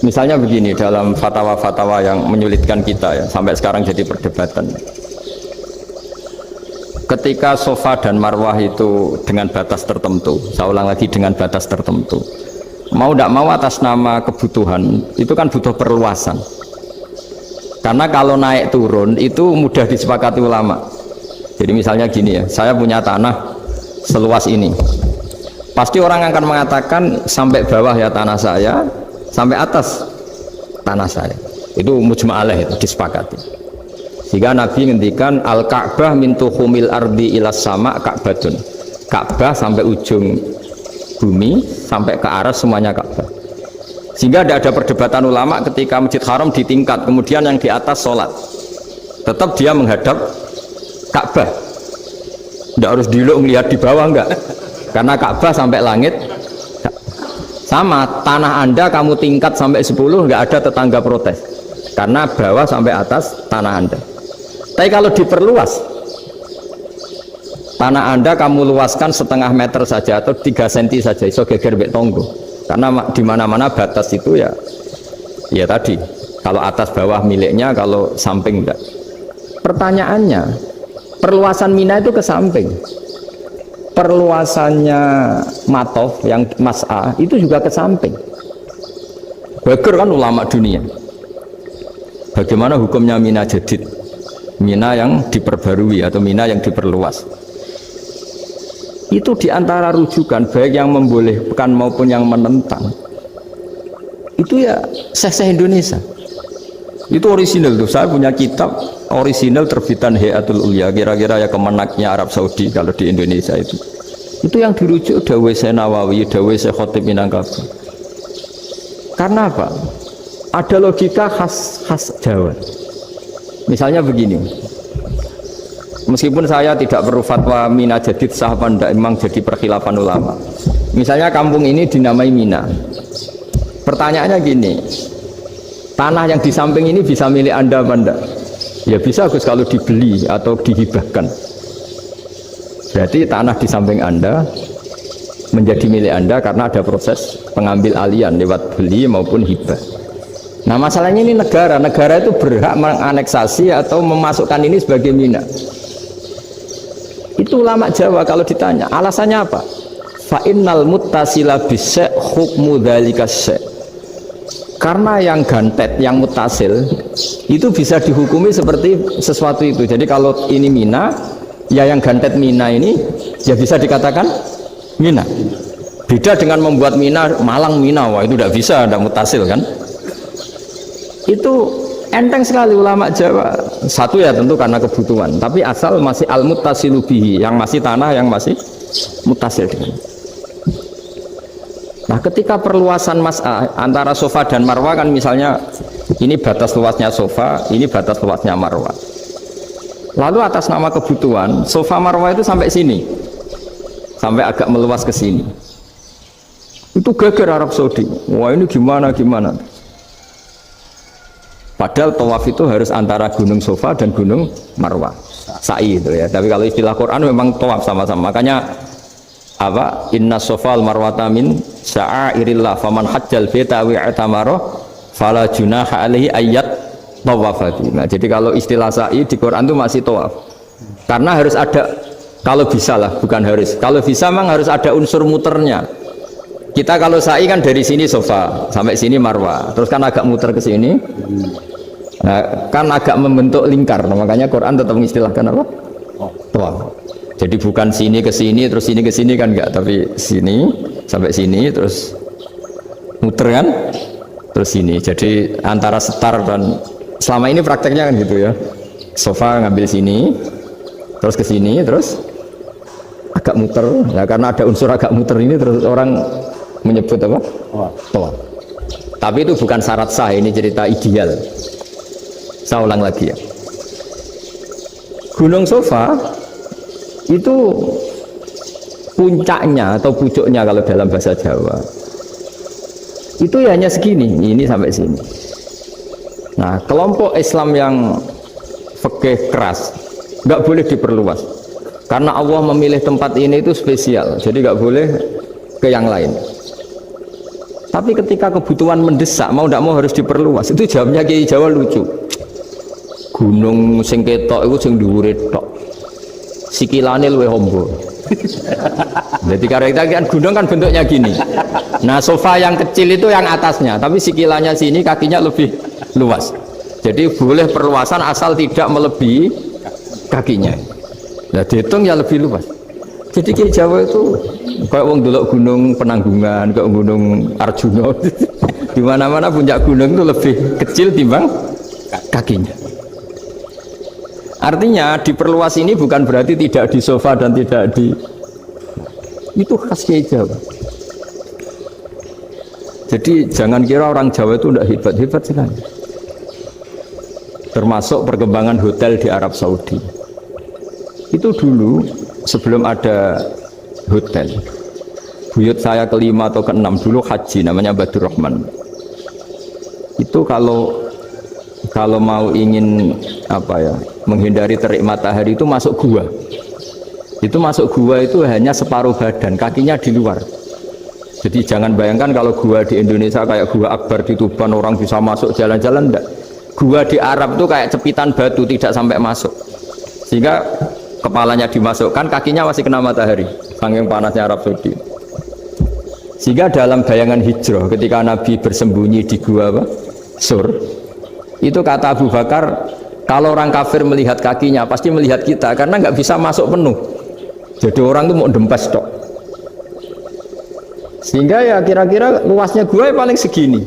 Misalnya begini, dalam fatwa-fatwa yang menyulitkan kita ya, sampai sekarang jadi perdebatan. Ketika Safa dan Marwah itu dengan batas tertentu, saya ulang lagi dengan batas tertentu, mau tidak mau atas nama kebutuhan, itu kan butuh perluasan. Karena kalau naik turun itu mudah disepakati ulama. Jadi misalnya gini ya, saya punya tanah seluas ini, pasti orang akan mengatakan sampai bawah ya tanah saya, sampai atas tanah saya. Itu mujma' alaih, itu disepakati. Sehingga Nabi ngendikan al-Ka'bah min tuhumil ardi ilas sama Ka'batun. Ka'bah sampai ujung bumi, sampai ke aras semuanya Ka'bah. Sehingga tidak ada perdebatan ulama ketika Masjid Haram ditingkat, kemudian yang di atas sholat, tetap dia menghadap Ka'bah. Tidak harus diluk melihat di bawah, enggak. Karena Ka'bah sampai langit. Sama, tanah Anda kamu tingkat sampai 10, enggak ada tetangga protes. Karena bawah sampai atas tanah Anda. Tapi kalau diperluas, tanah Anda kamu luaskan setengah meter saja atau 3 cm saja, iso geger mbek tonggo. Karena di mana-mana batas itu ya tadi, kalau atas bawah miliknya, kalau samping enggak. Pertanyaannya, perluasan Mina itu ke samping. perluasannya matof yang mas'ah itu juga ke samping. Bagir kan ulama dunia. Bagaimana hukumnya mina jadid? Mina yang diperbarui atau mina yang diperluas. Itu diantara rujukan baik yang membolehkan maupun yang menentang. Itu ya Syekh Indonesia. Itu orisinal tuh. Saya punya kitab orisinal terbitan Hayatul Ulya, kira-kira ya kemenaknya Arab Saudi kalau di Indonesia itu. Itu yang dirujuk Dawei Syekh Nawawi, Dawei Syekh Khotib Minangkabau. Karena apa? Ada logika khas Jawa. Misalnya begini. Meskipun saya tidak perlu fatwa Mina jadid sah apa enggak, memang jadi perkhilafan ulama. Misalnya kampung ini dinamai Mina. Pertanyaannya gini, tanah yang di samping ini bisa milik Anda apa enggak? Ya bisa Gus kalau dibeli atau dihibahkan. Berarti tanah di samping Anda menjadi milik Anda karena ada proses pengambil alian lewat beli maupun hibah. Nah masalahnya ini negara itu berhak menganeksasi atau memasukkan ini sebagai Mina. Itu ulama Jawa kalau ditanya alasannya apa? Fa'innal muttasila bisyai' hukmu dzalika syai'. Karena yang gantet, yang mutasil itu bisa dihukumi seperti sesuatu itu. Jadi kalau ini Mina, ya yang gantet Mina ini ya bisa dikatakan Mina. Beda dengan membuat Mina Malang Mina, wah itu tidak bisa, ada mutasil kan. Itu enteng sekali ulama Jawa. Satu ya tentu karena kebutuhan, tapi asal masih al-muttasilu bihi, yang masih tanah yang masih mutasil dengan. Nah ketika perluasan mas'ah antara sofa dan marwah kan misalnya ini batas luasnya sofa, ini batas luasnya marwah. Lalu atas nama kebutuhan sofa marwah itu sampai sini, sampai agak meluas ke sini. Itu geger Arab Saudi. Wah ini gimana? Padahal tawaf itu harus antara gunung sofa dan gunung marwah, sa'i itu ya. Tapi kalau istilah Quran memang tawaf sama-sama. Makanya apa? Inna sofal marwata min sya'airillah faman hajjal baita wa i'tamara fala junaha alaihi ayyat tawafati. Nah, jadi kalau istilah sa'i di Quran itu masih tawaf. Karena harus ada, kalau bisa lah, bukan harus. Kalau bisa memang harus ada unsur muternya. Kita kalau sa'i kan dari sini sofa sampai sini marwah, terus kan agak muter ke sini. Nah, kan agak membentuk lingkar. Nah, makanya Quran tetap mengistilahkan apa? Tawaf. Jadi bukan sini ke sini terus sini ke sini kan enggak, tapi sini sampai sini terus muter kan, terus sini. Jadi antara setar dan selama ini prakteknya kan gitu ya. Sofa ngambil sini, terus ke sini, terus agak muter. Ya karena ada unsur agak muter ini terus orang menyebut apa? Tawaf. Tapi itu bukan syarat sah, ini cerita ideal. Saya ulang lagi ya. Gunung Sofa itu puncaknya atau pucuknya kalau dalam bahasa Jawa itu ya hanya segini, ini sampai sini. Nah kelompok Islam yang fikih keras nggak boleh diperluas karena Allah memilih tempat ini itu spesial, jadi nggak boleh ke yang lain. Tapi ketika kebutuhan mendesak mau tidak mau harus diperluas, itu jawabnya Kiai Jawa lucu. Gunung sing ketok itu sing dhuwure tok, sikilane luwih ombo. Jadi karena kan gunung kan bentuknya gini. Nah sofa yang kecil itu yang atasnya, tapi sikilannya sini kakinya lebih luas. Jadi boleh perluasan asal tidak melebihi kakinya. Nah dihitung ya lebih luas. Jadi Kiai Jawa itu kayak wong delok gunung Penanggungan, kayak gunung Arjuna. Di mana-mana puncak gunung itu lebih kecil timbang kakinya. Artinya diperluas ini bukan berarti tidak di sofa dan tidak di, itu khas Kiai Jawa. Jadi jangan kira orang Jawa itu tidak hebat-hebat sekali. Termasuk perkembangan hotel di Arab Saudi. Itu dulu sebelum ada hotel, buyut saya kelima atau keenam dulu haji, namanya Badur Rahman. Itu kalau mau ingin apa ya, menghindari terik matahari itu masuk gua. Itu masuk gua itu hanya separuh badan, kakinya di luar. Jadi jangan bayangkan kalau gua di Indonesia kayak gua Akbar di Tuban orang bisa masuk jalan-jalan, enggak. Gua di Arab itu kayak cepitan batu, tidak sampai masuk. Sehingga kepalanya dimasukkan, kakinya masih kena matahari. saking panasnya Arab Saudi. Sehingga dalam bayangan hijrah ketika Nabi bersembunyi di gua apa? Sur, itu kata Abu Bakar, kalau orang kafir melihat kakinya pasti melihat kita karena nggak bisa masuk penuh. Jadi orang itu mau dempes tok. Sehingga ya kira-kira luasnya gua paling segini.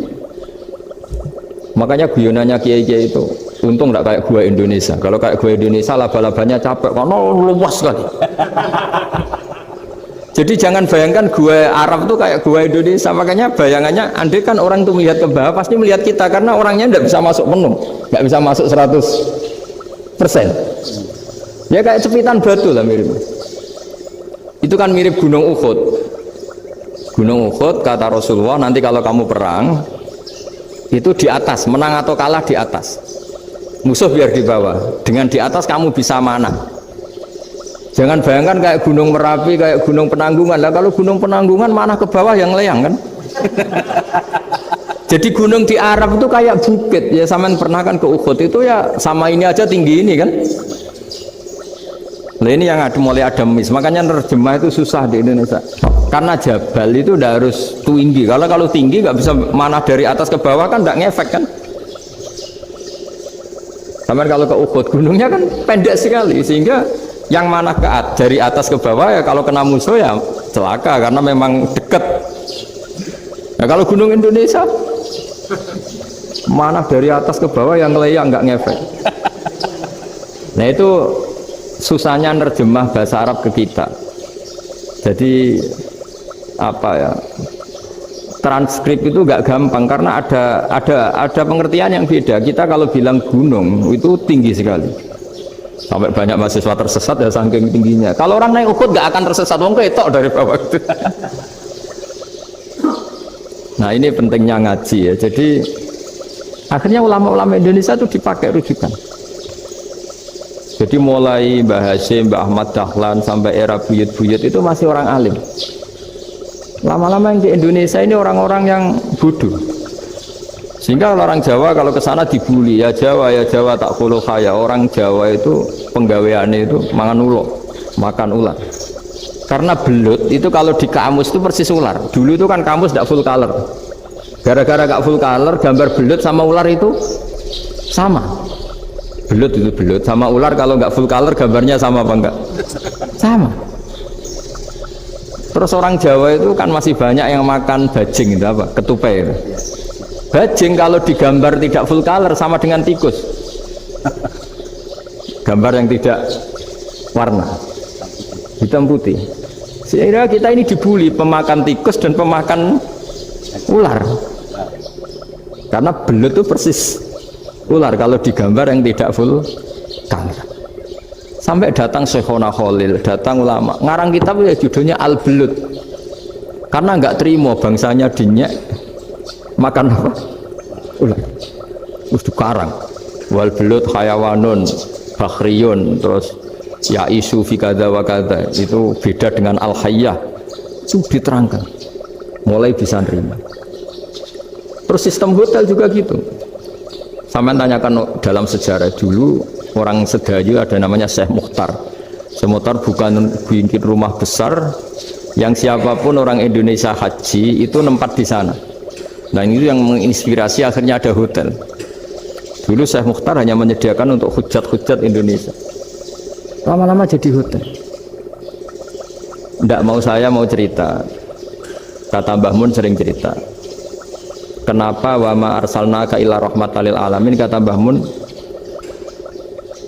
Makanya guyonannya kiai-kiai itu untung nggak kayak gua Indonesia. Kalau kayak gua Indonesia laba-labanya capek karena luas sekali. Jadi jangan bayangkan gua Arab itu kayak gua Indonesia. Makanya bayangannya andai kan orang itu melihat ke bawah pasti melihat kita karena orangnya tidak bisa masuk penuh, nggak bisa masuk 100%. Ya kayak cepitan batu lah mirip. Itu kan mirip Gunung Uhud. Gunung Uhud kata Rasulullah, nanti kalau kamu perang itu di atas, menang atau kalah di atas, musuh biar di bawah. Dengan di atas kamu bisa manah. Jangan bayangkan kayak Gunung Merapi, kayak Gunung Penanggungan. Lah kalau Gunung Penanggungan manah ke bawah yang leyang kan. Jadi gunung di Arab itu kayak bukit ya, sampean pernah kan ke Uhud itu ya sama ini aja tinggi ini kan. Nah ini yang ada, mulai ada mis, makanya nerjemah itu susah di Indonesia karena jabal itu udah harus tinggi. Kalau tinggi nggak bisa manah dari atas ke bawah kan nggak ngefek kan. Sampai kalau ke Uhud gunungnya kan pendek sekali sehingga yang manah dari atas ke bawah ya kalau kena musuh ya celaka karena memang dekat. Nah kalau gunung Indonesia manah dari atas ke bawah yang ngelayang nggak ngefek. Nah itu susahnya nerjemah bahasa Arab ke kita. Jadi apa ya, transkrip itu nggak gampang karena ada pengertian yang beda. Kita kalau bilang gunung itu tinggi sekali sampai banyak mahasiswa tersesat ya saking tingginya. Kalau orang naik Uhud nggak akan tersesat, wong ketok dari bawah itu. Nah ini pentingnya ngaji ya. Jadi akhirnya ulama-ulama Indonesia itu dipakai rujukan. Jadi mulai Mbah Hasyim, Mbah Ahmad Dahlan sampai era buyut-buyut itu masih orang alim. Lama-lama yang di Indonesia ini orang-orang yang bodoh. Sehingga orang Jawa kalau ke sana dibully, ya Jawa tak kulu kaya. Orang Jawa itu penggaweannya itu makan ular. Karena belut itu kalau di kamus itu persis ular. Dulu itu kan kamus tidak full color. Gara-gara gak full color, gambar belut sama ular itu sama. Belut itu belut sama ular kalau nggak full color gambarnya sama apa enggak? Sama. Terus orang Jawa itu kan masih banyak yang makan bajing itu apa? Ketupai itu. Bajing kalau digambar tidak full color sama dengan tikus. Gambar yang tidak warna hitam putih. Sehingga kita ini dibully pemakan tikus dan pemakan ular. Karena belut itu persis ular kalau digambar yang tidak full color. Sampai datang Syekhona Khalil, datang ulama ngarang kitab ya judulnya Al-Belut karena nggak terima bangsanya dinyek makan apa? Ular. Terus dikarang wal belut hayawanun bakhriyun, terus ya isu fi kadza wa kadza, itu beda dengan al-hayyah, itu diterangkan mulai bisa nerima. Terus sistem hotel juga gitu. Sampai tanyakan dalam sejarah dulu orang Sedayu ada namanya Syekh Mukhtar. Syekh Mukhtar bukan bikin rumah besar yang siapapun orang Indonesia haji itu nempat di sana. Nah ini yang menginspirasi akhirnya ada hotel. Dulu Syekh Mukhtar hanya menyediakan untuk hujat-hujat Indonesia. Lama-lama jadi hotel. Tidak mau saya mau cerita. Kata Mbah Mun sering cerita. Kenapa wa ma arsalnaka illa rahmatan lil alamin, kata Mbah Mun,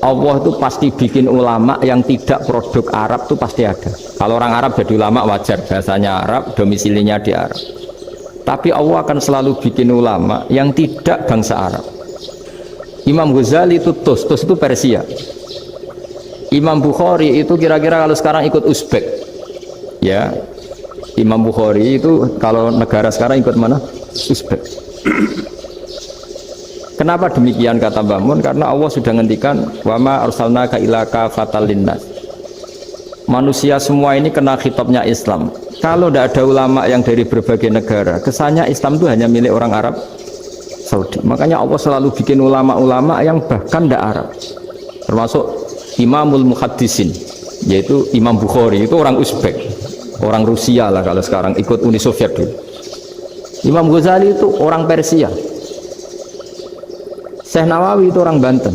Allah itu pasti bikin ulama yang tidak produk Arab itu pasti ada. Kalau orang Arab jadi ulama wajar, bahasanya Arab, domisilinya di Arab. Tapi Allah akan selalu bikin ulama yang tidak bangsa Arab. Imam Ghazali itu Tus itu Persia. Imam Bukhari itu kira-kira kalau sekarang ikut Uzbek. Ya. Imam Bukhari itu kalau negara sekarang ikut mana? Uzbek. Kenapa demikian kata Mbah Mun? Karena Allah sudah ngendikan wa ma arsalnaka illa kafatan linnas. Manusia semua ini kena khitabnya Islam. Kalau tidak ada ulama yang dari berbagai negara, kesannya Islam itu hanya milik orang Arab Saudi. Makanya Allah selalu bikin ulama-ulama yang bahkan tidak Arab. Termasuk Imamul Muhaddisin. yaitu Imam Bukhari, itu orang Uzbek, orang Rusia lah kalau sekarang, ikut Uni Soviet dulu. Imam Ghazali itu orang Persia, Syekh Nawawi itu orang Banten.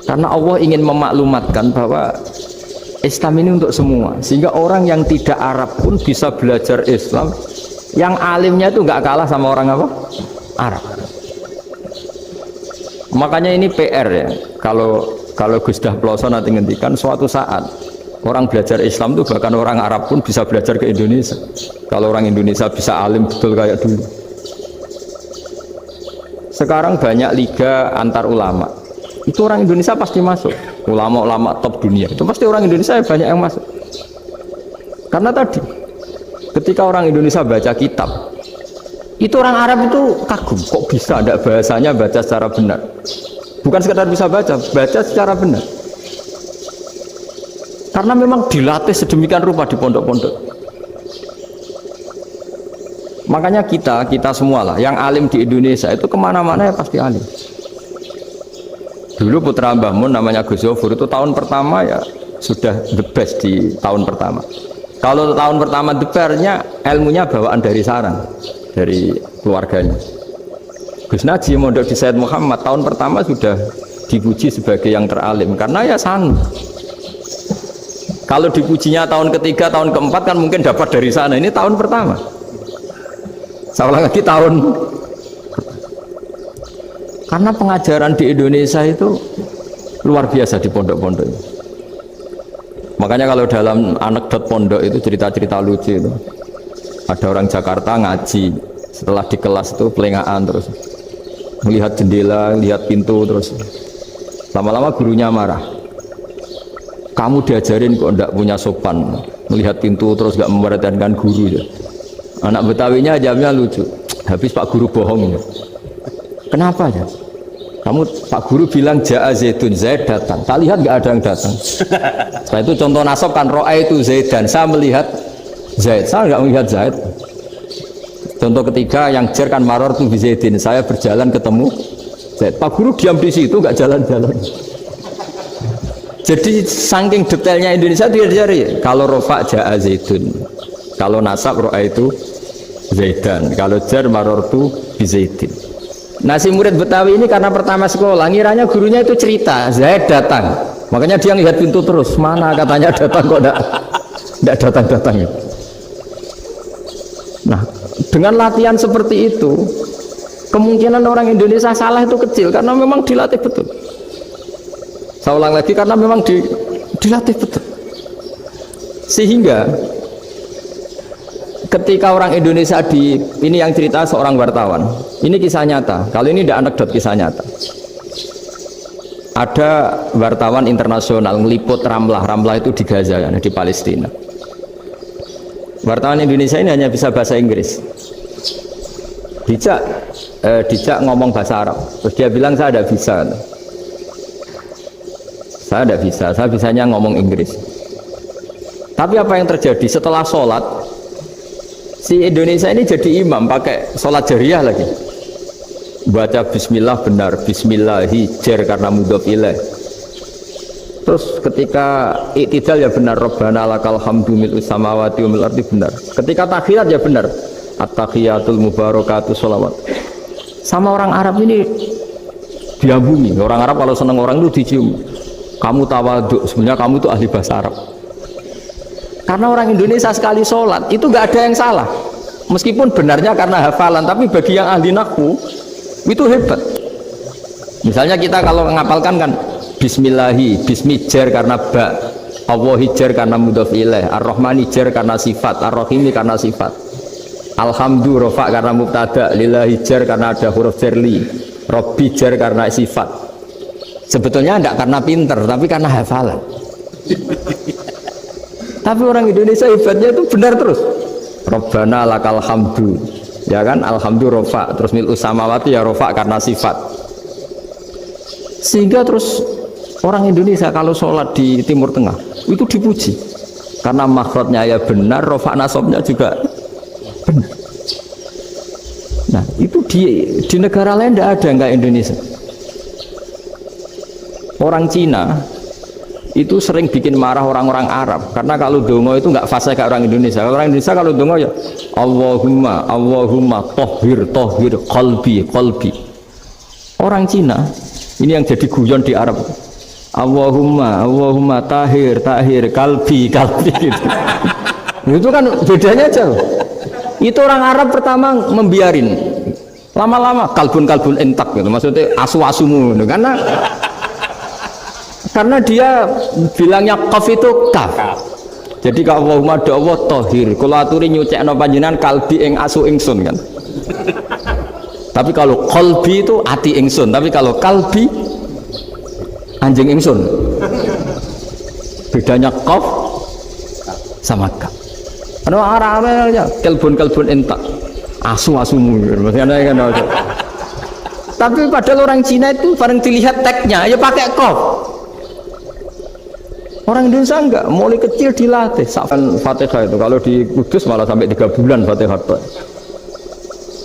Karena Allah ingin memaklumatkan bahwa Islam ini untuk semua, sehingga orang yang tidak Arab pun bisa belajar Islam, yang alimnya itu nggak kalah sama orang apa? Arab. Makanya ini PR ya, kalau Gus Dah Ploso nanti ngendikan suatu saat orang belajar Islam itu bahkan orang Arab pun bisa belajar ke Indonesia. Kalau orang Indonesia bisa alim betul kayak dulu. Sekarang banyak liga antar ulama, itu orang Indonesia pasti masuk. Ulama-ulama top dunia itu pasti orang Indonesia banyak yang masuk. Karena tadi ketika orang Indonesia baca kitab, itu orang Arab itu kagum, kok bisa ada bahasanya baca secara benar. Bukan sekedar bisa baca secara benar. Karena memang dilatih sedemikian rupa di pondok-pondok. Makanya kita semua lah, yang alim di Indonesia itu kemana-mana ya pasti alim. Dulu putra Mbah Mun namanya Gus Zofur itu tahun pertama ya sudah the best di tahun pertama. Kalau tahun pertama the best-nya ilmunya bawaan dari sarang, dari keluarganya. Gus Najih mondok di Sayyid Muhammad tahun pertama sudah dipuji sebagai yang teralim karena ya sanggup. Kalau dipujinya tahun ketiga, tahun keempat kan mungkin dapat dari sana. Ini tahun pertama. Saya ulang lagi tahun. Karena pengajaran di Indonesia itu luar biasa di pondok-pondok. Makanya kalau dalam anekdot pondok itu cerita-cerita lucu itu. Ada orang Jakarta ngaji, setelah di kelas itu pelengahan terus. Melihat jendela, lihat pintu terus. Lama-lama gurunya marah. Kamu diajarin kok enggak punya sopan, melihat pintu terus enggak memperhatikan guru ya. Anak Betawinya jawabnya lucu. Habis Pak Guru bohong ya. Kenapa ya? Kamu Pak Guru bilang Ja'a Zaidun, Zaid datang. Tak lihat enggak ada yang datang. Setelah itu contoh nasab kan ro'a itu Zaidan. Saya melihat Zaid, saya enggak melihat Zaid. Contoh ketiga yang jer kan maror tuh Zaidin. Saya berjalan ketemu Zaid. Pak Guru diam di situ enggak jalan-jalan. Jadi saking detailnya Indonesia dia cari. Kalau rofa Ja'a Zaidun, kalau nasab ro'a itu Zaidan, kalau jar marortu bizaidin. Nah si murid Betawi ini karena pertama sekolah ngiranya gurunya itu cerita Zaid datang, makanya dia ngelihat pintu terus, mana katanya datang kok enggak datang-datang. Nah dengan latihan seperti itu kemungkinan orang Indonesia salah itu kecil karena memang dilatih betul. Saya ulang lagi karena memang dilatih betul. Sehingga ketika orang Indonesia ini yang cerita seorang wartawan, ini kisah nyata. Kalau ini tidak anekdot, kisah nyata. Ada wartawan internasional meliput Ramlah itu di Gaza, di Palestina. Wartawan Indonesia ini hanya bisa bahasa Inggris. Dijak ngomong bahasa Arab. Terus dia bilang saya tidak bisa. Saya tidak bisa, saya bisanya ngomong Inggris. Tapi apa yang terjadi setelah sholat, si Indonesia ini jadi imam pakai sholat jariyah lagi. Baca bismillah benar, bismillahi jar karena mudhof ilaih. Terus ketika iktidal ya benar, Rabbana lakal hamdu mil'us samawati wa mil'ul ardi benar. Ketika takhiyat ya benar, at-tahiyatul mubarakatuh sholawat. Sama orang Arab ini diambungi. Orang Arab kalau senang orang itu dicium. Kamu tawaduk, sebenarnya kamu itu ahli bahasa Arab. Karena orang Indonesia sekali sholat itu nggak ada yang salah, meskipun benarnya karena hafalan, tapi bagi yang ahli nahwu itu hebat. Misalnya kita kalau ngapalkan kan bismillahi, bismijar karena ba, Allah jar karena mudhof ilaih, ar-rahmani jar karena sifat, ar-rahimi karena sifat, alhamdu rofa karena mubtada, lillahi jar karena ada huruf jarli, robbi jar karena sifat. Sebetulnya tidak karena pinter, tapi karena hafalan. Tapi orang Indonesia hebatnya itu benar terus. Rabbana lakal hamdu, ya kan, alhamdu rofa, terus mil'us samawati ya rofa karena sifat. Sehingga terus orang Indonesia kalau sholat di Timur Tengah itu dipuji karena makhrajnya ya benar, rofa nasabnya juga benar. Nah itu di negara lain tidak ada, enggak Indonesia. Orang Cina itu sering bikin marah orang-orang Arab karena kalau dongo itu nggak fasih kayak orang Indonesia. Orang Indonesia kalau dongo ya Allahumma tohir qalbi. Orang Cina ini yang jadi guyon di Arab, Allahumma tahir kalbi gitu. Itu kan bedanya aja. Itu orang Arab pertama membiarin, lama-lama kalbun entak gitu, maksudnya asu-asumu gitu. Karena dia bilangnya qaf itu kaf. Jadi kalau Allahumma Allah tohir, kalau aturi nyucekno panjenengan kalbi ing asu ingsun kan. Tapi kalau qalbi itu ati ingsun, tapi kalau kalbi anjing ingsun. Bedanya qaf sama kaf. Karena arah-arahnya kalbun entak, asu-asumu maksudnya kan. Tapi padahal orang Cina itu paling dilihat teksnya ya pakai qaf. Orang Indonesia enggak, mulai kecil dilatih Fatihah itu. Kalau di Kudus malah sampai 3 bulan Fatihah itu.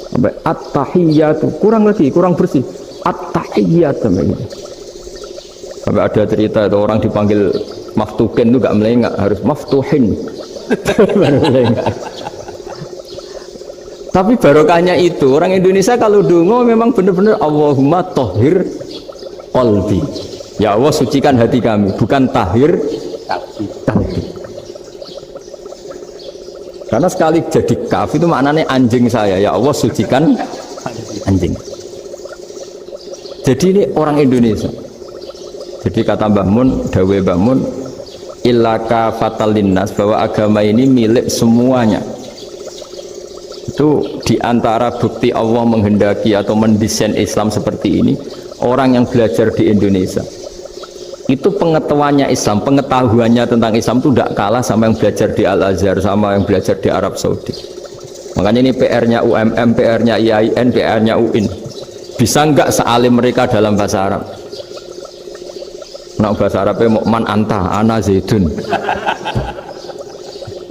Sampai at-tahiyyatu, kurang bersih. At-tahiyyatu sampai ada cerita itu orang dipanggil maftuhin itu enggak melengak, harus maftuhin. Tapi barokahnya itu orang Indonesia kalau dongo memang benar-benar Allahumma tohir qalbi. Ya Allah sucikan hati kami, bukan tahir kalbi. Karena sekali jadi kaf itu maknanya anjing saya. Ya Allah sucikan anjing. Jadi ini orang Indonesia. Jadi kata Mbah Mun, dawe Mbah Mun, illaka fatal linnas, bahwa agama ini milik semuanya. Itu diantara bukti Allah menghendaki atau mendesain Islam seperti ini, orang yang belajar di Indonesia itu pengetahuannya Islam, pengetahuannya tentang Islam itu tidak kalah sama yang belajar di Al-Azhar, sama yang belajar di Arab Saudi. Makanya ini PR-nya UMM, PR-nya IAIN, PR-nya UIN. Bisa enggak sealim mereka dalam bahasa Arab? Nah, bahasa Arabnya mau man anta ana zaidun.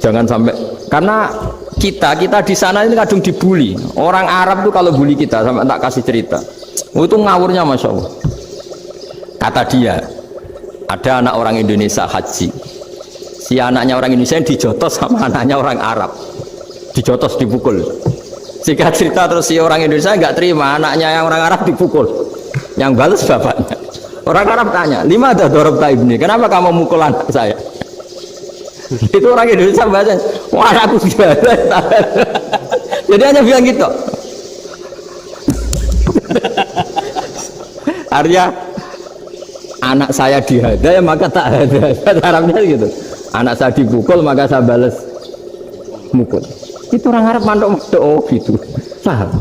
Jangan sampai, karena kita di sana ini kadang dibully. Orang Arab tuh kalau bully kita, sampai tak kasih cerita, itu ngawurnya Masya Allah. Kata dia, ada anak orang Indonesia haji, si anaknya orang Indonesia yang dijotos sama anaknya orang Arab, dijotos, dipukul. Singkat cerita terus si orang Indonesia nggak terima, anaknya yang orang Arab dipukul, yang balas bapaknya. Orang Arab tanya, lima ada dorob taibni, kenapa kamu mukul anak saya? Itu orang Indonesia bahasa, wah aku sudah. Jadi hanya bilang gitu. Arya, anak saya dihadai maka tak ada. Arabnya gitu. Anak saya dipukul maka saya balas mukul. Itu orang Arab mantuk-mantuk, oh gitu. Paham?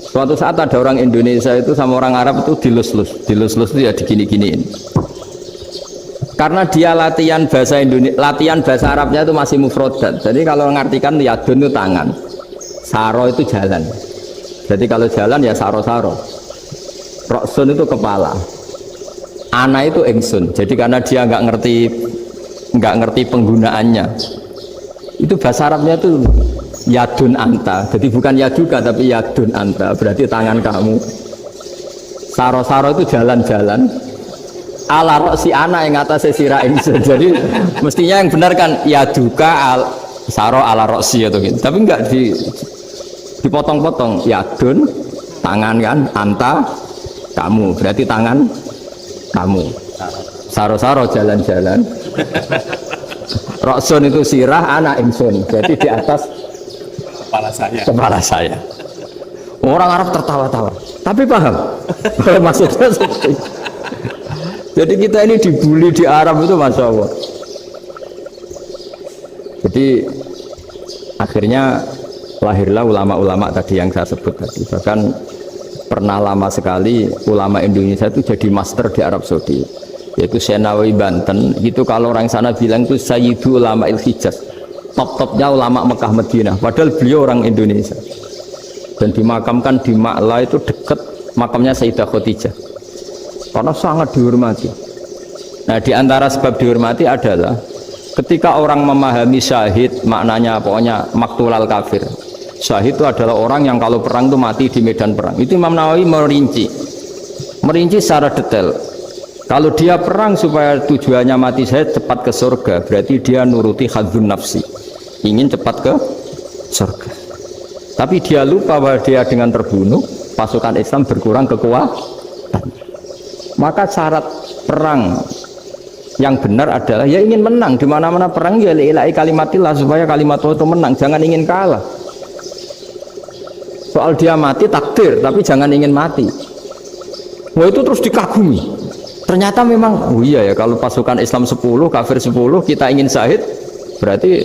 Suatu saat ada orang Indonesia itu sama orang Arab itu dilus-lus itu ya digini-giniin. Karena dia latihan bahasa Indonesia, latihan bahasa Arabnya itu masih mufrodat. Jadi kalau mengartikan yadun itu tangan, saro itu jalan. Jadi kalau jalan ya saro-saro. Roksun itu kepala. Ana itu ingsun. Jadi karena dia nggak ngerti penggunaannya. Itu bahasa Arabnya itu yadun anta. Jadi bukan yaduka tapi yadun anta. Berarti tangan kamu. Saro-saro itu jalan-jalan. Ala roksi anak yang atas sirah ingsun. Jadi mestinya yang benar kan yaduka saro ala roksi atau gitu. Tapi enggak dipotong-potong. Yadun tangan kan, anta kamu. Berarti tangan kamu. Saro-saro jalan-jalan. Roksun itu sirah, anak ingsun. Jadi di atas kepala saya. Orang Arab tertawa-tawa. Tapi paham maksudnya seperti. Jadi kita ini dibully di Arab itu Masya Allah. Jadi akhirnya lahirlah ulama-ulama tadi yang saya sebut tadi. Bahkan pernah lama sekali ulama Indonesia itu jadi master di Arab Saudi, yaitu Senawi Banten. Itu kalau orang sana bilang itu Sayyidu Ulama Il-Hijaz, top-topnya ulama Mekah Madinah. Padahal beliau orang Indonesia dan dimakamkan di Ma'la itu dekat makamnya Sayyidah Khadijah karena sangat dihormati. Nah, di antara sebab dihormati adalah ketika orang memahami syahid, maknanya pokoknya maktulal kafir. Syahid itu adalah orang yang kalau perang itu mati di medan perang. Itu Imam Nawawi merinci secara detail. Kalau dia perang supaya tujuannya mati syahid cepat ke surga, berarti dia nuruti hadzun nafsi, ingin cepat ke surga. Tapi dia lupa bahwa dia dengan terbunuh pasukan Islam berkurang kekuatan. Maka syarat perang yang benar adalah ya ingin menang. Di mana-mana perang ya lillahi kalimatillah, supaya kalimat Allah itu menang, jangan ingin kalah. Soal dia mati takdir, tapi jangan ingin mati. Wah, itu terus dikagumi. Ternyata memang, oh iya ya, kalau pasukan Islam 10, kafir 10, kita ingin syahid, berarti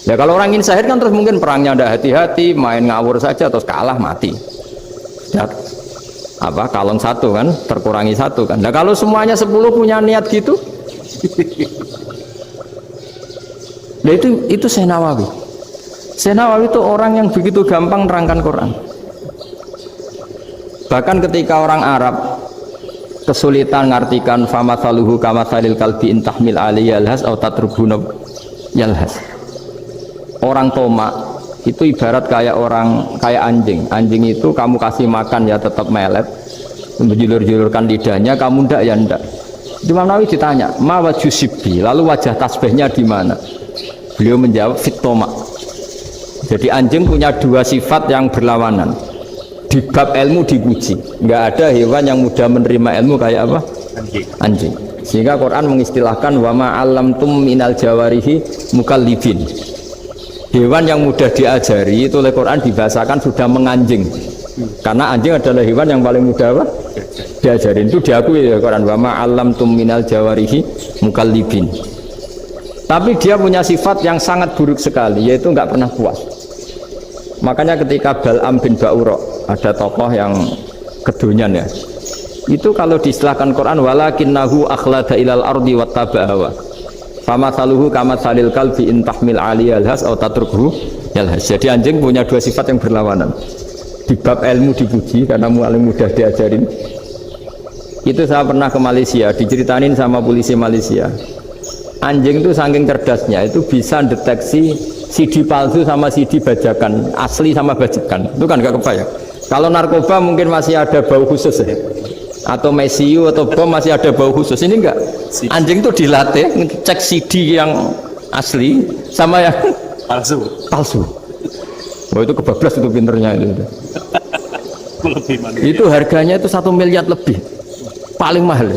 ya kalau orang ingin syahid kan terus mungkin perangnya ada hati-hati, main ngawur saja terus kalah mati. Ya, apa kalon satu kan, terkurangi satu kan. Nah kalau semuanya 10 punya niat gitu, nah itu Syekh Nawawi. Syekh Nawawi itu orang yang begitu gampang nerangkan Quran. Bahkan ketika orang Arab kesulitan ngartikan famathaluhu kamathalil kalbi intahmil alaihi yalhas atau tatrubuna yalhas. Orang tomak itu ibarat kayak anjing. Anjing itu kamu kasih makan ya tetap melet, menjulur-julurkan lidahnya, kamu ndak ya ndak. Imam Nawawi ditanya, "Ma wajusibbi?" Lalu wajah tasbihnya di mana? Beliau menjawab, "Fit tomak." Jadi anjing punya dua sifat yang berlawanan. Di bab ilmu dipuji, nggak ada hewan yang mudah menerima ilmu kayak apa? Anjing. Sehingga Quran mengistilahkan wa ma 'allamtum minal jawarihi mukallibin. Hewan yang mudah diajari itu oleh Quran dibahasakan sudah menganjing. Karena anjing adalah hewan yang paling mudah apa? Diajarin. Itu diakui oleh Quran wa ma 'allamtum minal jawarihi mukallibin. Tapi dia punya sifat yang sangat buruk sekali, yaitu nggak pernah puas. Makanya ketika Bal'am bin Ba'ura, ada tokoh yang kedonyan ya, itu kalau diistilahkan Quran walakinnahu akhlada ilal ardi wattaba'a hawa famathaluhu kamathalil kalbi in tahmil aliyal has atau tatrukhu yalhas. Jadi anjing punya dua sifat yang berlawanan. Di bab ilmu dipuji karena paling mudah diajarin. Itu saya pernah ke Malaysia, diceritain sama polisi Malaysia. Anjing itu saking cerdasnya itu bisa deteksi CD palsu sama CD bajakan, asli sama bajakan. Itu kan gak kebayang. Kalau narkoba mungkin masih ada bau khusus ya, atau mesiu atau bom masih ada bau khusus. Ini enggak. Anjing itu dilatih cek CD yang asli sama yang palsu. Wah itu kebablas itu pinternya itu. Itu harganya itu 1 miliar lebih, paling mahal.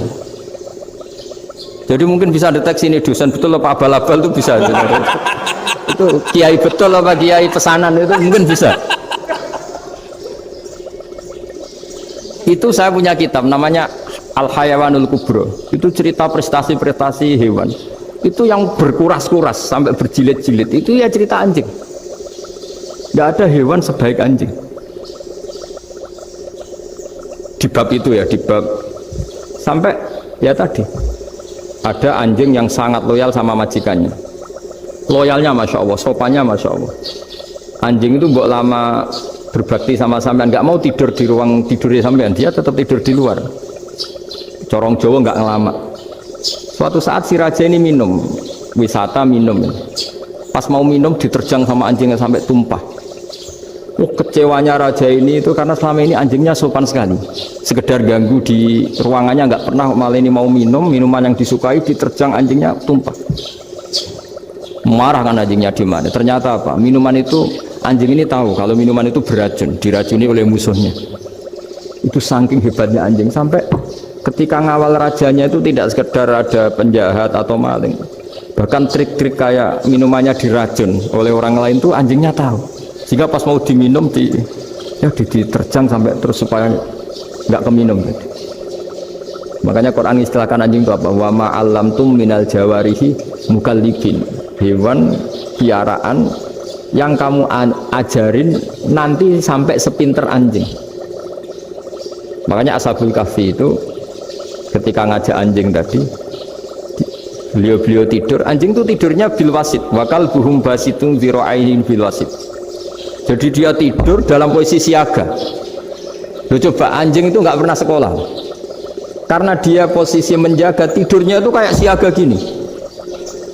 Jadi mungkin bisa deteksi ini dosen betul apa abal-abal itu bisa. Itu kiai betul apa kiai pesanan itu mungkin bisa. Itu saya punya kitab namanya Al Hayawanul Kubro. Itu cerita prestasi-prestasi hewan. Itu yang berkuras-kuras sampai berjilid-jilid. Itu ya cerita anjing. Tidak ada hewan sebaik anjing. Di bab itu ya, di bab sampai ya tadi ada anjing yang sangat loyal sama majikannya. Loyalnya Masya Allah, sopannya Masya Allah. Anjing itu mbok lama berbakti sama sampean, nggak mau tidur di ruang tidurnya sampean, dia tetap tidur di luar. Corong Jawa nggak ngelama. Suatu saat si raja ini minum, wisata minum. Pas mau minum diterjang sama anjingnya sampai tumpah. Kecewanya raja ini itu karena selama ini anjingnya sopan sekali. Sekedar ganggu di ruangannya nggak pernah, malah ini mau minum, minuman yang disukai diterjang anjingnya tumpah. Marah kan anjingnya di mana? Ternyata apa? Minuman itu anjing ini tahu kalau minuman itu beracun, diracuni oleh musuhnya. Itu saking hebatnya anjing sampai ketika ngawal rajanya itu tidak sekedar ada penjahat atau maling, bahkan trik-trik kayak minumannya diracun oleh orang lain tuh anjingnya tahu. Sehingga pas mau diminum diterjang sampai terus supaya nggak keminum. Makanya Quran istilahkan anjing itu apa? Wa ma 'allamtum minal jawarihi mukallibin. Hewan piaraan yang kamu ajarin nanti sampai sepinter anjing. Makanya Ashabul Kahfi itu ketika ngajak anjing tadi, beliau tidur, anjing itu tidurnya bil wasit, wakal buhum basitun zira'aihim bil wasit. Jadi dia tidur dalam posisi siaga. Loh, coba anjing itu nggak pernah sekolah, karena dia posisi menjaga, tidurnya itu kayak siaga gini,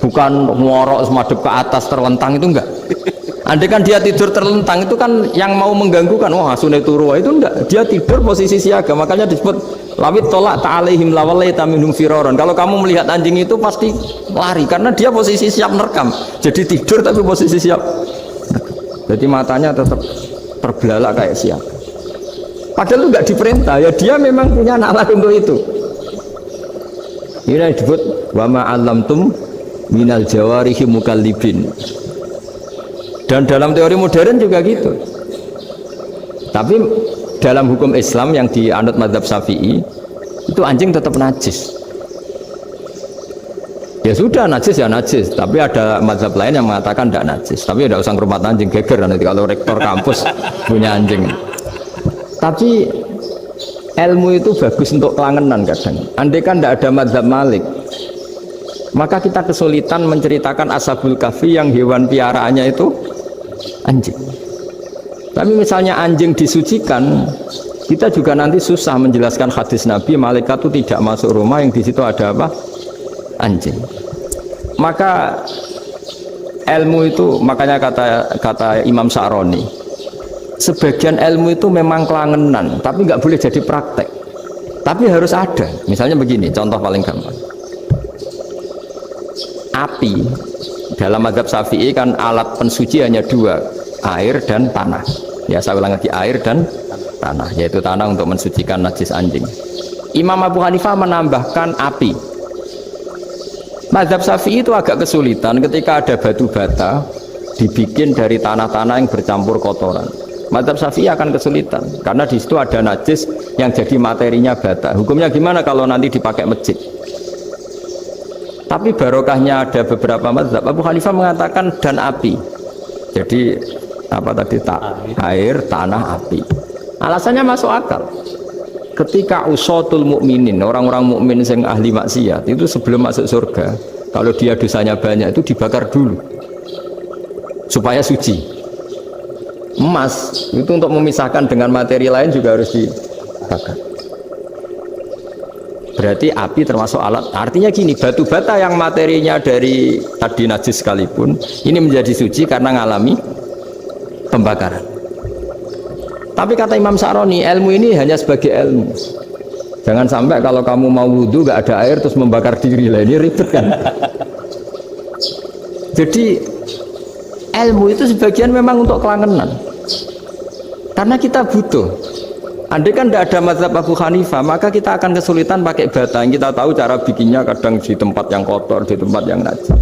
bukan ngorok semadep ke atas terlentang, itu enggak. Andai kan dia tidur terlentang itu kan yang mau mengganggu kan, wah sunai turu, itu enggak. Dia tidur posisi siaga, makanya disebut Lawit tolak ta'alaihim lawalaita minhum firaron. Kalau kamu melihat anjing itu pasti lari karena dia posisi siap merekam. Jadi tidur tapi posisi siap. Jadi matanya tetap terbelalak kayak siap. Padahal itu nggak diperintah, ya dia memang punya nalar untuk itu. Ini disebut wa ma 'allamtum minal jawarihi mukallibin. Dan dalam teori modern juga gitu. Tapi dalam hukum Islam yang dianut mazhab Syafi'i itu anjing tetap najis. Ya sudah najis ya najis, tapi ada mazhab lain yang mengatakan tidak najis. Tapi tidak usah ngurmat anjing, geger nanti kalau rektor kampus punya anjing. Tapi ilmu itu bagus untuk kelangenan kadang. Andai kan tidak ada mazhab Malik, maka kita kesulitan menceritakan Ashabul Kahfi yang hewan piaraannya itu anjing. Tapi misalnya anjing disucikan, kita juga nanti susah menjelaskan hadis Nabi malaikat itu tidak masuk rumah yang di situ ada apa? Anjing. Maka ilmu itu, makanya kata Imam Sa'roni, sebagian ilmu itu memang kelangenan, tapi nggak boleh jadi praktek. Tapi harus ada. Misalnya begini, contoh paling gampang. Api dalam mazhab Syafi'i kan alat pensuci hanya dua, air dan tanah. Ya saya ulang lagi, air dan tanah, yaitu tanah untuk mensucikan najis anjing. Imam Abu Hanifah menambahkan api. Mazhab Syafi'i itu agak kesulitan ketika ada batu bata dibikin dari tanah-tanah yang bercampur kotoran. Mazhab Syafi'i akan kesulitan karena di situ ada najis yang jadi materinya bata. Hukumnya gimana kalau nanti dipakai masjid? Tapi barokahnya ada beberapa mazhab. Abu Hanifah mengatakan dan api. Jadi apa tadi, air, tanah, api. Alasannya masuk akal. Ketika usatul mukminin, orang-orang mukmin yang ahli maksiat itu sebelum masuk surga, kalau dia dosanya banyak itu dibakar dulu supaya suci. Emas itu untuk memisahkan dengan materi lain juga harus dibakar. Berarti api termasuk alat. Artinya gini, batu bata yang materinya dari tadi najis sekalipun ini menjadi suci karena ngalami pembakaran. Tapi kata Imam Sa'roni, ilmu ini hanya sebagai ilmu. Jangan sampai kalau kamu mau wudhu gak ada air terus membakar diri lah, ini ribet kan. Jadi ilmu itu sebagian memang untuk kelangenan karena kita butuh. Andai kan tidak ada mazhab Abu Hanifah, maka kita akan kesulitan pakai bata. Kita tahu cara bikinnya kadang di tempat yang kotor, di tempat yang najis.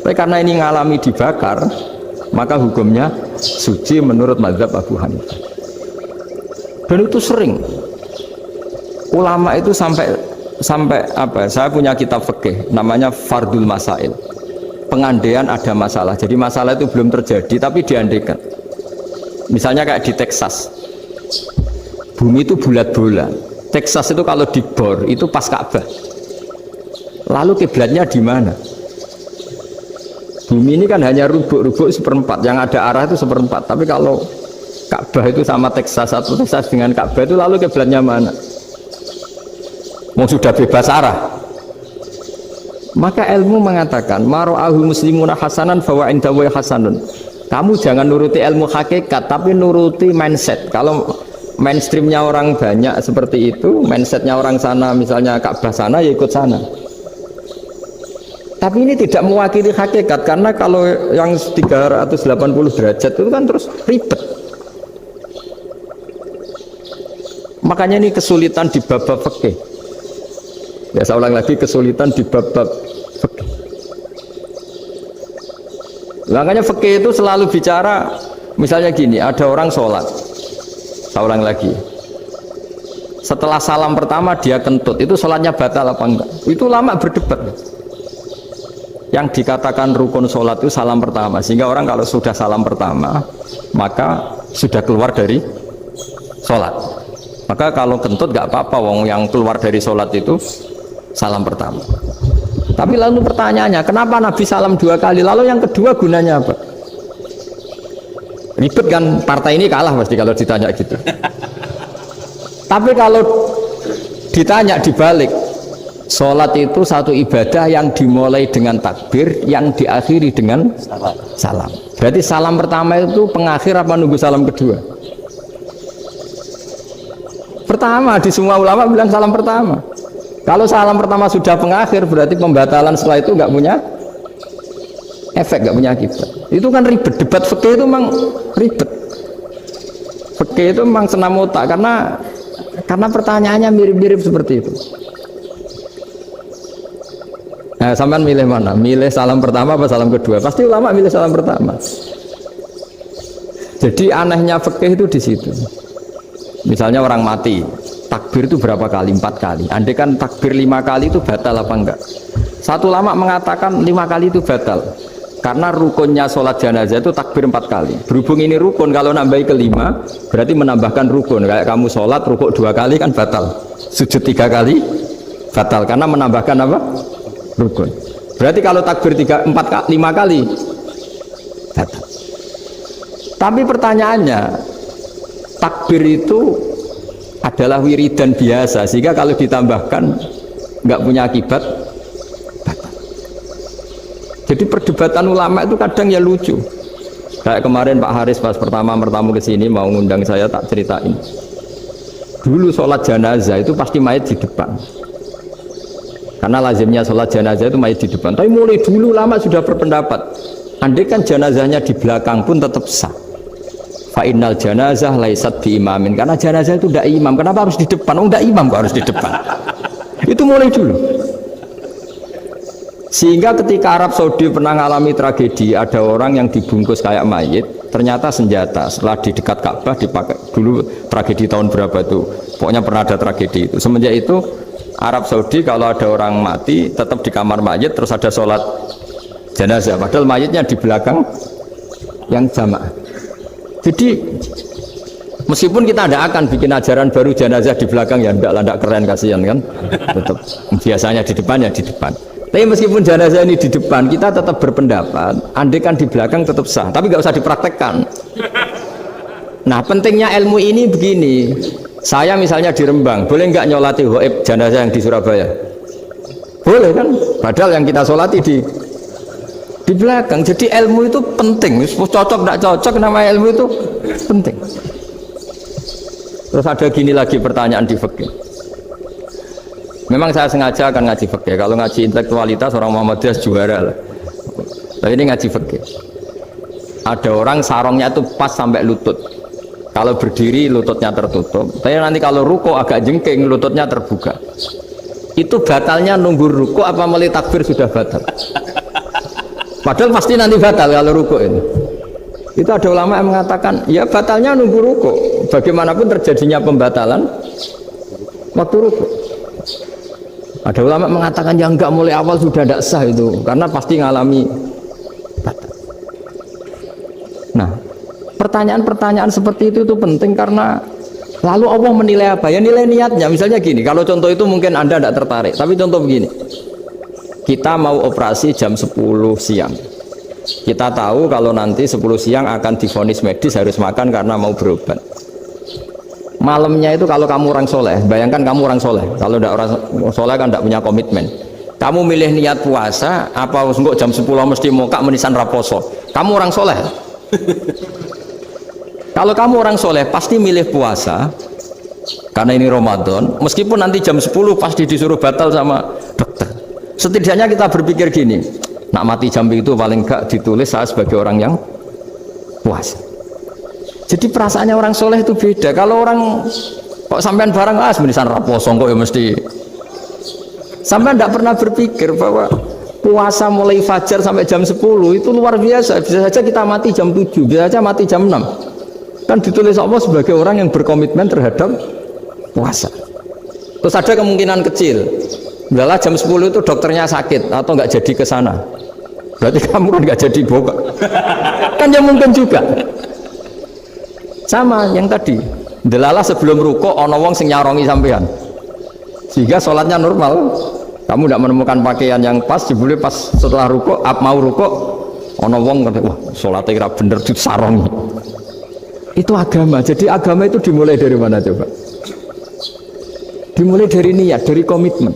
Tapi karena ini ngalami dibakar, maka hukumnya suci menurut mazhab Abu Hanifah. Dan itu sering ulama itu sampai apa? Saya punya kitab fikih namanya Fardul Masail. Pengandaian ada masalah. Jadi masalah itu belum terjadi tapi diandaikan. Misalnya kayak di Texas. Bumi itu bulat-bulat. Texas itu kalau dibor itu pas Ka'bah. Lalu kiblatnya di mana? Bumi ini kan hanya rubuk-rubuk seperempat, yang ada arah itu seperempat. Tapi kalau Ka'bah itu sama Texas, atau Texas dengan Ka'bah itu lalu kiblatnya mana? Mau sudah bebas arah. Maka ilmu mengatakan maro'ahu muslimuna hasanan fawa indahu hasanun. Kamu jangan nuruti ilmu hakikat, tapi nuruti mindset. Kalau mainstreamnya orang banyak seperti itu, mindsetnya orang sana, misalnya Ka'bah sana, ya ikut sana. Tapi ini tidak mewakili hakikat, karena kalau yang 380 derajat itu kan terus ribet. Makanya ini kesulitan di bab-bab fikih. Ya saya ulang lagi, kesulitan di bab-bab fikih. Makanya fikih itu selalu bicara, misalnya gini, ada orang sholat. Saya ulang lagi. Setelah salam pertama dia kentut, itu sholatnya batal apa enggak? Itu lama berdebat. Yang dikatakan rukun sholat itu salam pertama, sehingga orang kalau sudah salam pertama maka sudah keluar dari sholat. Maka kalau kentut nggak apa-apa, wong yang keluar dari sholat itu salam pertama. Tapi lalu pertanyaannya, kenapa Nabi salam 2 kali, lalu yang kedua gunanya apa? Ribet kan, partai ini kalah pasti kalau ditanya gitu. Tapi kalau ditanya dibalik, sholat itu satu ibadah yang dimulai dengan takbir, yang diakhiri dengan salam. Berarti salam pertama itu pengakhir apa nunggu salam kedua? Pertama, di semua ulama bilang salam pertama. Kalau salam pertama sudah pengakhir, berarti pembatalan setelah itu nggak punya efek, nggak punya akibat. Itu kan ribet. Debat fikih itu memang ribet. Fikih itu memang senam otak karena pertanyaannya mirip-mirip seperti itu. Nah, sampean milih mana? Milih salam pertama apa salam kedua? Pasti ulama milih salam pertama. Jadi anehnya fikih itu di situ. Misalnya orang mati, takbir itu berapa kali? 4 kali. Andai kan takbir 5 kali itu batal apa enggak? Satu ulama mengatakan 5 kali itu batal. Karena rukunnya sholat jenazah itu takbir 4 kali. Berhubung ini rukun, kalau nambahi ke 5, berarti menambahkan rukun. Kayak kamu sholat, rukuk 2 kali kan batal. Sujud 3 kali, batal. Karena menambahkan apa? Rukun. Berarti kalau takbir 5 kali, batal. Tapi pertanyaannya, takbir itu adalah wiridan biasa, sehingga kalau ditambahkan nggak punya akibat batal. Jadi perdebatan ulama itu kadang ya lucu. Kayak kemarin Pak Haris pas pertama bertamu ke sini mau ngundang saya, tak ceritain. Dulu sholat jenazah itu pasti mayat di depan. Karena lazimnya sholat jenazah itu mayat di depan. Tapi mulai dulu ulama sudah berpendapat, andai kan jenazahnya di belakang pun tetap sah. Fa'innal janazah laisat bi imamin, karena jenazah itu tidak imam. Kenapa harus di depan? Oh, tidak imam kok harus di depan. Itu mulai dulu. Sehingga ketika Arab Saudi pernah mengalami tragedi, ada orang yang dibungkus kayak mayit, ternyata senjata. Setelah di dekat Ka'bah dipakai. Dulu tragedi tahun berapa itu? Pokoknya pernah ada tragedi itu. Semenjak itu Arab Saudi kalau ada orang mati tetap di kamar mayit, terus ada sholat jenazah. Padahal mayitnya di belakang yang jamaah. Jadi meskipun kita tidak akan bikin ajaran baru jenazah di belakang, ya tidak keren, kasihan kan, tetap biasanya di depan ya di depan. Tapi meskipun jenazah ini di depan, kita tetap berpendapat andai kan di belakang tetap sah, tapi nggak usah dipraktekkan. Nah, pentingnya ilmu ini begini, saya misalnya di Rembang, boleh nggak nyolati ghaib jenazah yang di Surabaya? Boleh kan, padahal yang kita sholati di belakang. Jadi ilmu itu penting, cocok tidak cocok, nama ilmu itu penting. Terus ada gini lagi pertanyaan di fikih. Memang saya sengaja akan ngaji fikih. Kalau ngaji intelektualitas orang Muhammadiyah juara lah. Tapi ini ngaji fikih. Ada orang sarongnya itu pas sampai lutut. Kalau berdiri lututnya tertutup. Tapi nanti kalau ruko agak jengking lututnya terbuka. Itu batalnya nunggu ruko apa mulai takbir sudah batal? Padahal pasti nanti batal kalau ruku ini. Itu ada ulama yang mengatakan, ya batalnya nunggu ruku. Bagaimanapun terjadinya pembatalan waktu ruku. Ada ulama mengatakan yang enggak mulai awal sudah tidak sah itu, karena pasti ngalami batal. Nah, pertanyaan-pertanyaan seperti itu penting karena lalu Allah menilai apa? Ya nilai niatnya. Misalnya gini, kalau contoh itu mungkin Anda tidak tertarik, tapi contoh begini. Kita mau operasi jam 10 siang. Kita tahu kalau nanti 10 siang akan divonis medis harus makan karena mau berobat. Malamnya itu kalau kamu orang soleh, bayangkan kamu orang soleh. Kalau tidak orang soleh kan tidak punya komitmen. Kamu milih niat puasa, apa enggak jam 10 mesti mokak menisan raposo. Kamu orang soleh. Kalau kamu orang soleh pasti milih puasa karena ini Ramadan. Meskipun nanti jam 10 pasti disuruh batal sama dokter. Setidaknya kita berpikir gini, nak mati jam itu paling gak ditulis saya sebagai orang yang puasa. Jadi perasaannya orang soleh itu beda. Kalau orang kok sampean barang menisan raposo kok ya mesti. Sampean tidak pernah berpikir bahwa puasa mulai fajar sampai jam 10 itu luar biasa. Bisa saja kita mati jam 7, bisa saja mati jam 6. Kan ditulis Allah sebagai orang yang berkomitmen terhadap puasa. Terus ada kemungkinan kecil, udahlah jam 10 itu dokternya sakit atau nggak jadi ke sana, berarti kamu kan nggak jadi buka. Kan ya mungkin juga sama yang tadi, delalah sebelum ruko ono wong sing nyarongi sampean sehingga sholatnya normal, kamu tidak menemukan pakaian yang pas, jebule pas setelah ruko mau ruko ono wong kata wah sholatnya kira bener disarongi. Itu agama. Jadi agama itu dimulai dari mana coba? Dimulai dari niat, dari komitmen.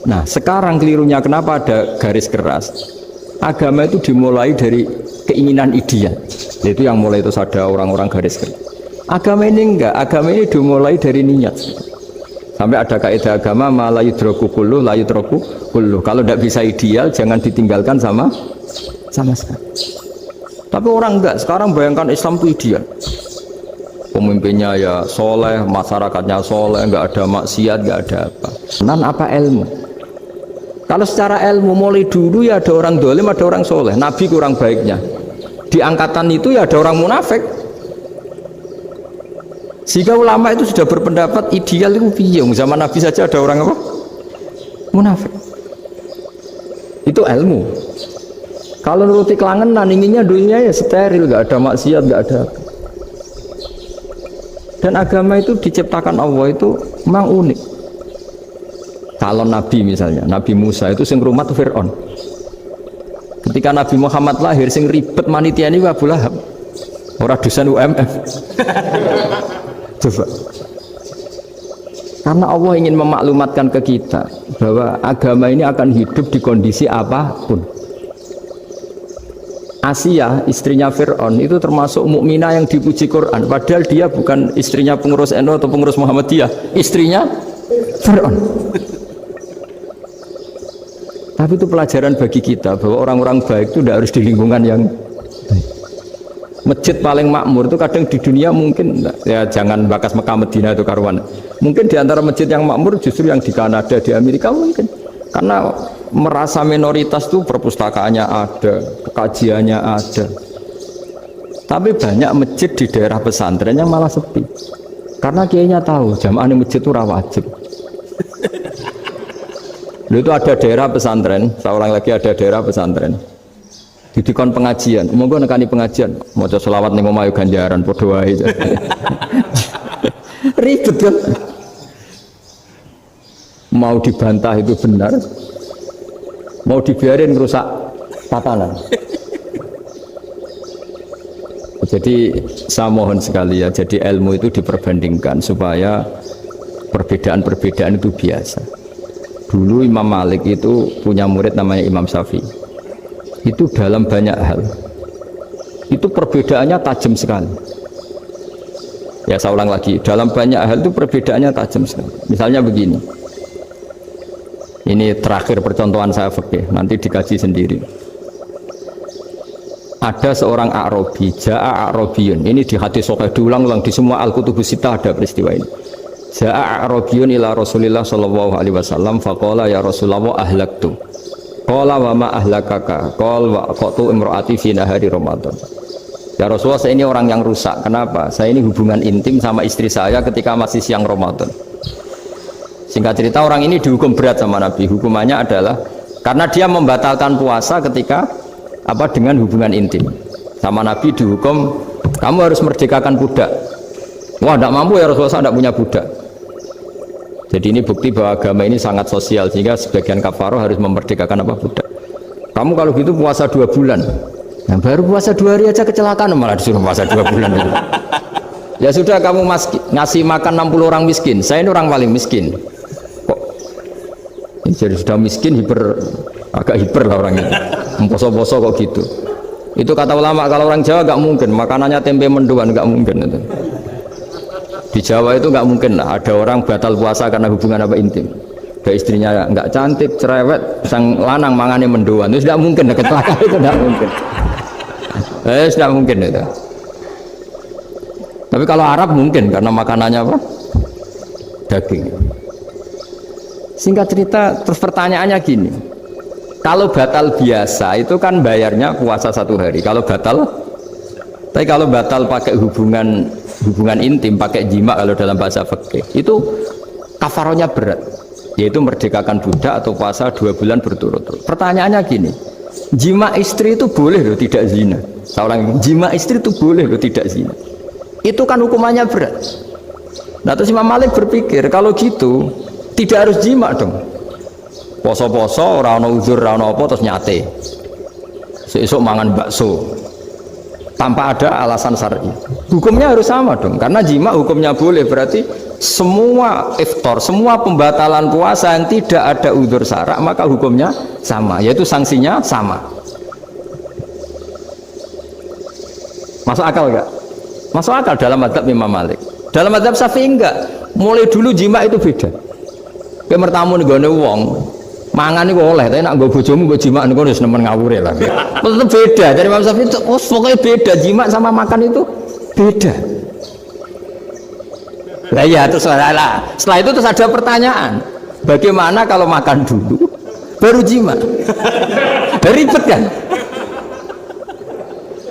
Nah sekarang kelirunya kenapa ada garis keras? Agama itu dimulai dari keinginan ideal. Itu yang mulai itu ada orang-orang garis keras. Agama ini enggak, agama ini dimulai dari niat. Sampai ada kaidah agama la yudraku kullu la yudraku kullu. Kalau tidak bisa ideal jangan ditinggalkan sama sekali. Tapi orang enggak, sekarang bayangkan Islam itu ideal. Pemimpinnya ya soleh, masyarakatnya soleh, enggak ada maksiat, enggak ada apa. Nan apa ilmu? Kalau secara ilmu mulai dulu ya ada orang dolim, ada orang soleh. Nabi kurang baiknya. Di angkatan itu ya ada orang munafik. Jika ulama itu sudah berpendapat ideal itu piye? Zaman Nabi saja ada orang apa? Munafik. Itu ilmu. Kalau nuruti kelangenan inginnya dunia ya steril, nggak ada maksiat, nggak ada. Dan agama itu diciptakan Allah itu memang unik. Calon Nabi misalnya, Nabi Musa itu sing rumat Fir'aun. Ketika Nabi Muhammad lahir sing ribet manitia ini Abu Lahab. Orang dosen UMF. Coba. Karena Allah ingin memaklumatkan ke kita bahwa agama ini akan hidup di kondisi apapun. Asia, istrinya Fir'aun itu termasuk mukminah yang dipuji Quran. Padahal dia bukan istrinya pengurus NU atau pengurus Muhammadiyah, istrinya Fir'aun. Tapi itu pelajaran bagi kita bahwa orang-orang baik itu tidak harus di lingkungan yang baik. Masjid paling makmur itu kadang di dunia mungkin ya jangan bakas Mekah Medina itu karuan. Mungkin di antara masjid yang makmur justru yang di Kanada, di Amerika mungkin. Karena merasa minoritas itu perpustakaannya ada, kajiannya ada. Tapi banyak masjid di daerah pesantren yang malah sepi. Karena kiainya tahu jamaah di masjid itu wajib. Itu ada daerah pesantren, seorang lagi ada daerah pesantren. Didikon pengajian, monggo nekani pengajian, maca selawat ning omah ganjaran padha wae. Ribet kan? Mau dibantah itu benar, mau dibiarin merusak tatanan. Jadi saya mohon sekali ya, jadi ilmu itu diperbandingkan supaya perbedaan-perbedaan itu biasa. Dulu Imam Malik itu punya murid namanya Imam Syafi'i. Itu dalam banyak hal itu perbedaannya tajam sekali. Ya saya ulang lagi, dalam banyak hal itu perbedaannya tajam sekali. Misalnya begini, ini terakhir percontohan saya fikih, nanti dikaji sendiri. Ada seorang A'rabi, Ja'a A'rabiyun, ini di hadis sahih diulang-ulang di semua Al-Kutubus Sittah ada peristiwa ini. Ja'a A'rabiyun ila Rasulillah sallallahu alaihi wasallam faqala ya Rasulullah ahlaktu. Qala wa ma ahlakaka qala wa qatu imraati fi nahari Ramadan. Ya Rasulullah, saya ini orang yang rusak. Kenapa? Saya ini hubungan intim sama istri saya ketika masih siang Ramadan. Singkat cerita orang ini dihukum berat sama Nabi. Hukumannya adalah karena dia membatalkan puasa ketika dengan hubungan intim. Sama Nabi dihukum kamu harus merdekakan budak. Wah, tidak mampu ya Rasulullah, saya tidak punya budak. Jadi ini bukti bahwa agama ini sangat sosial sehingga sebagian kafaroh harus memerdekakan budak. Kamu kalau gitu puasa 2 bulan. Nah, baru puasa 2 hari aja kecelakaan malah disuruh puasa 2 bulan. Ya sudah kamu ngasih makan 60 orang miskin. Saya ini orang paling miskin. Kok jadi sudah miskin agak hiper lah orangnya. Poso-poso kok gitu. Itu kata ulama kalau orang Jawa gak mungkin makanannya tempe mendoan, gak mungkin itu. Di Jawa itu nggak mungkin lah ada orang batal puasa karena hubungan intim. Ada istrinya nggak cantik, cerewet, sang lanang mangane mendoan, itu tidak mungkin, kecelakaan itu tidak mungkin. Tidak mungkin itu. Tapi kalau Arab mungkin karena makanannya apa? Daging. Singkat cerita, terus pertanyaannya gini, kalau batal biasa itu kan bayarnya puasa 1 hari. Kalau batal pakai hubungan intim, pakai jima kalau dalam bahasa fikih itu kafarohnya berat, yaitu merdekakan budak atau puasa 2 bulan berturut-turut. Pertanyaannya gini, jima istri itu boleh loh tidak zina. Seorang jima istri itu boleh loh tidak zina. Itu kan hukumannya berat. Nah terus Imam Malik berpikir kalau gitu tidak harus jima dong. Poso-poso, ora ono uzur, ora ono apa terus nyate. Sesuk mangan bakso. Tanpa ada alasan syar'i. Hukumnya harus sama dong, karena jima hukumnya boleh, berarti semua iftar, semua pembatalan puasa yang tidak ada udzur syara' maka hukumnya sama, yaitu sanksinya sama. Masuk akal enggak? Masuk akal dalam mazhab Imam Malik. Dalam mazhab Syafi'i enggak. Mulai dulu jima itu beda. Kayak mertamu nih gone wong, mangan itu oleh, tapi nak gue bojomu gue jima nih gue harus nemen ngawur lah. Tetap beda. Dari Imam Syafi'i itu, oh pokoknya beda. Jima sama makan itu beda. Lah ya terus lah. Setelah itu terus ada pertanyaan. Bagaimana kalau makan dulu baru jima? Ribet kan?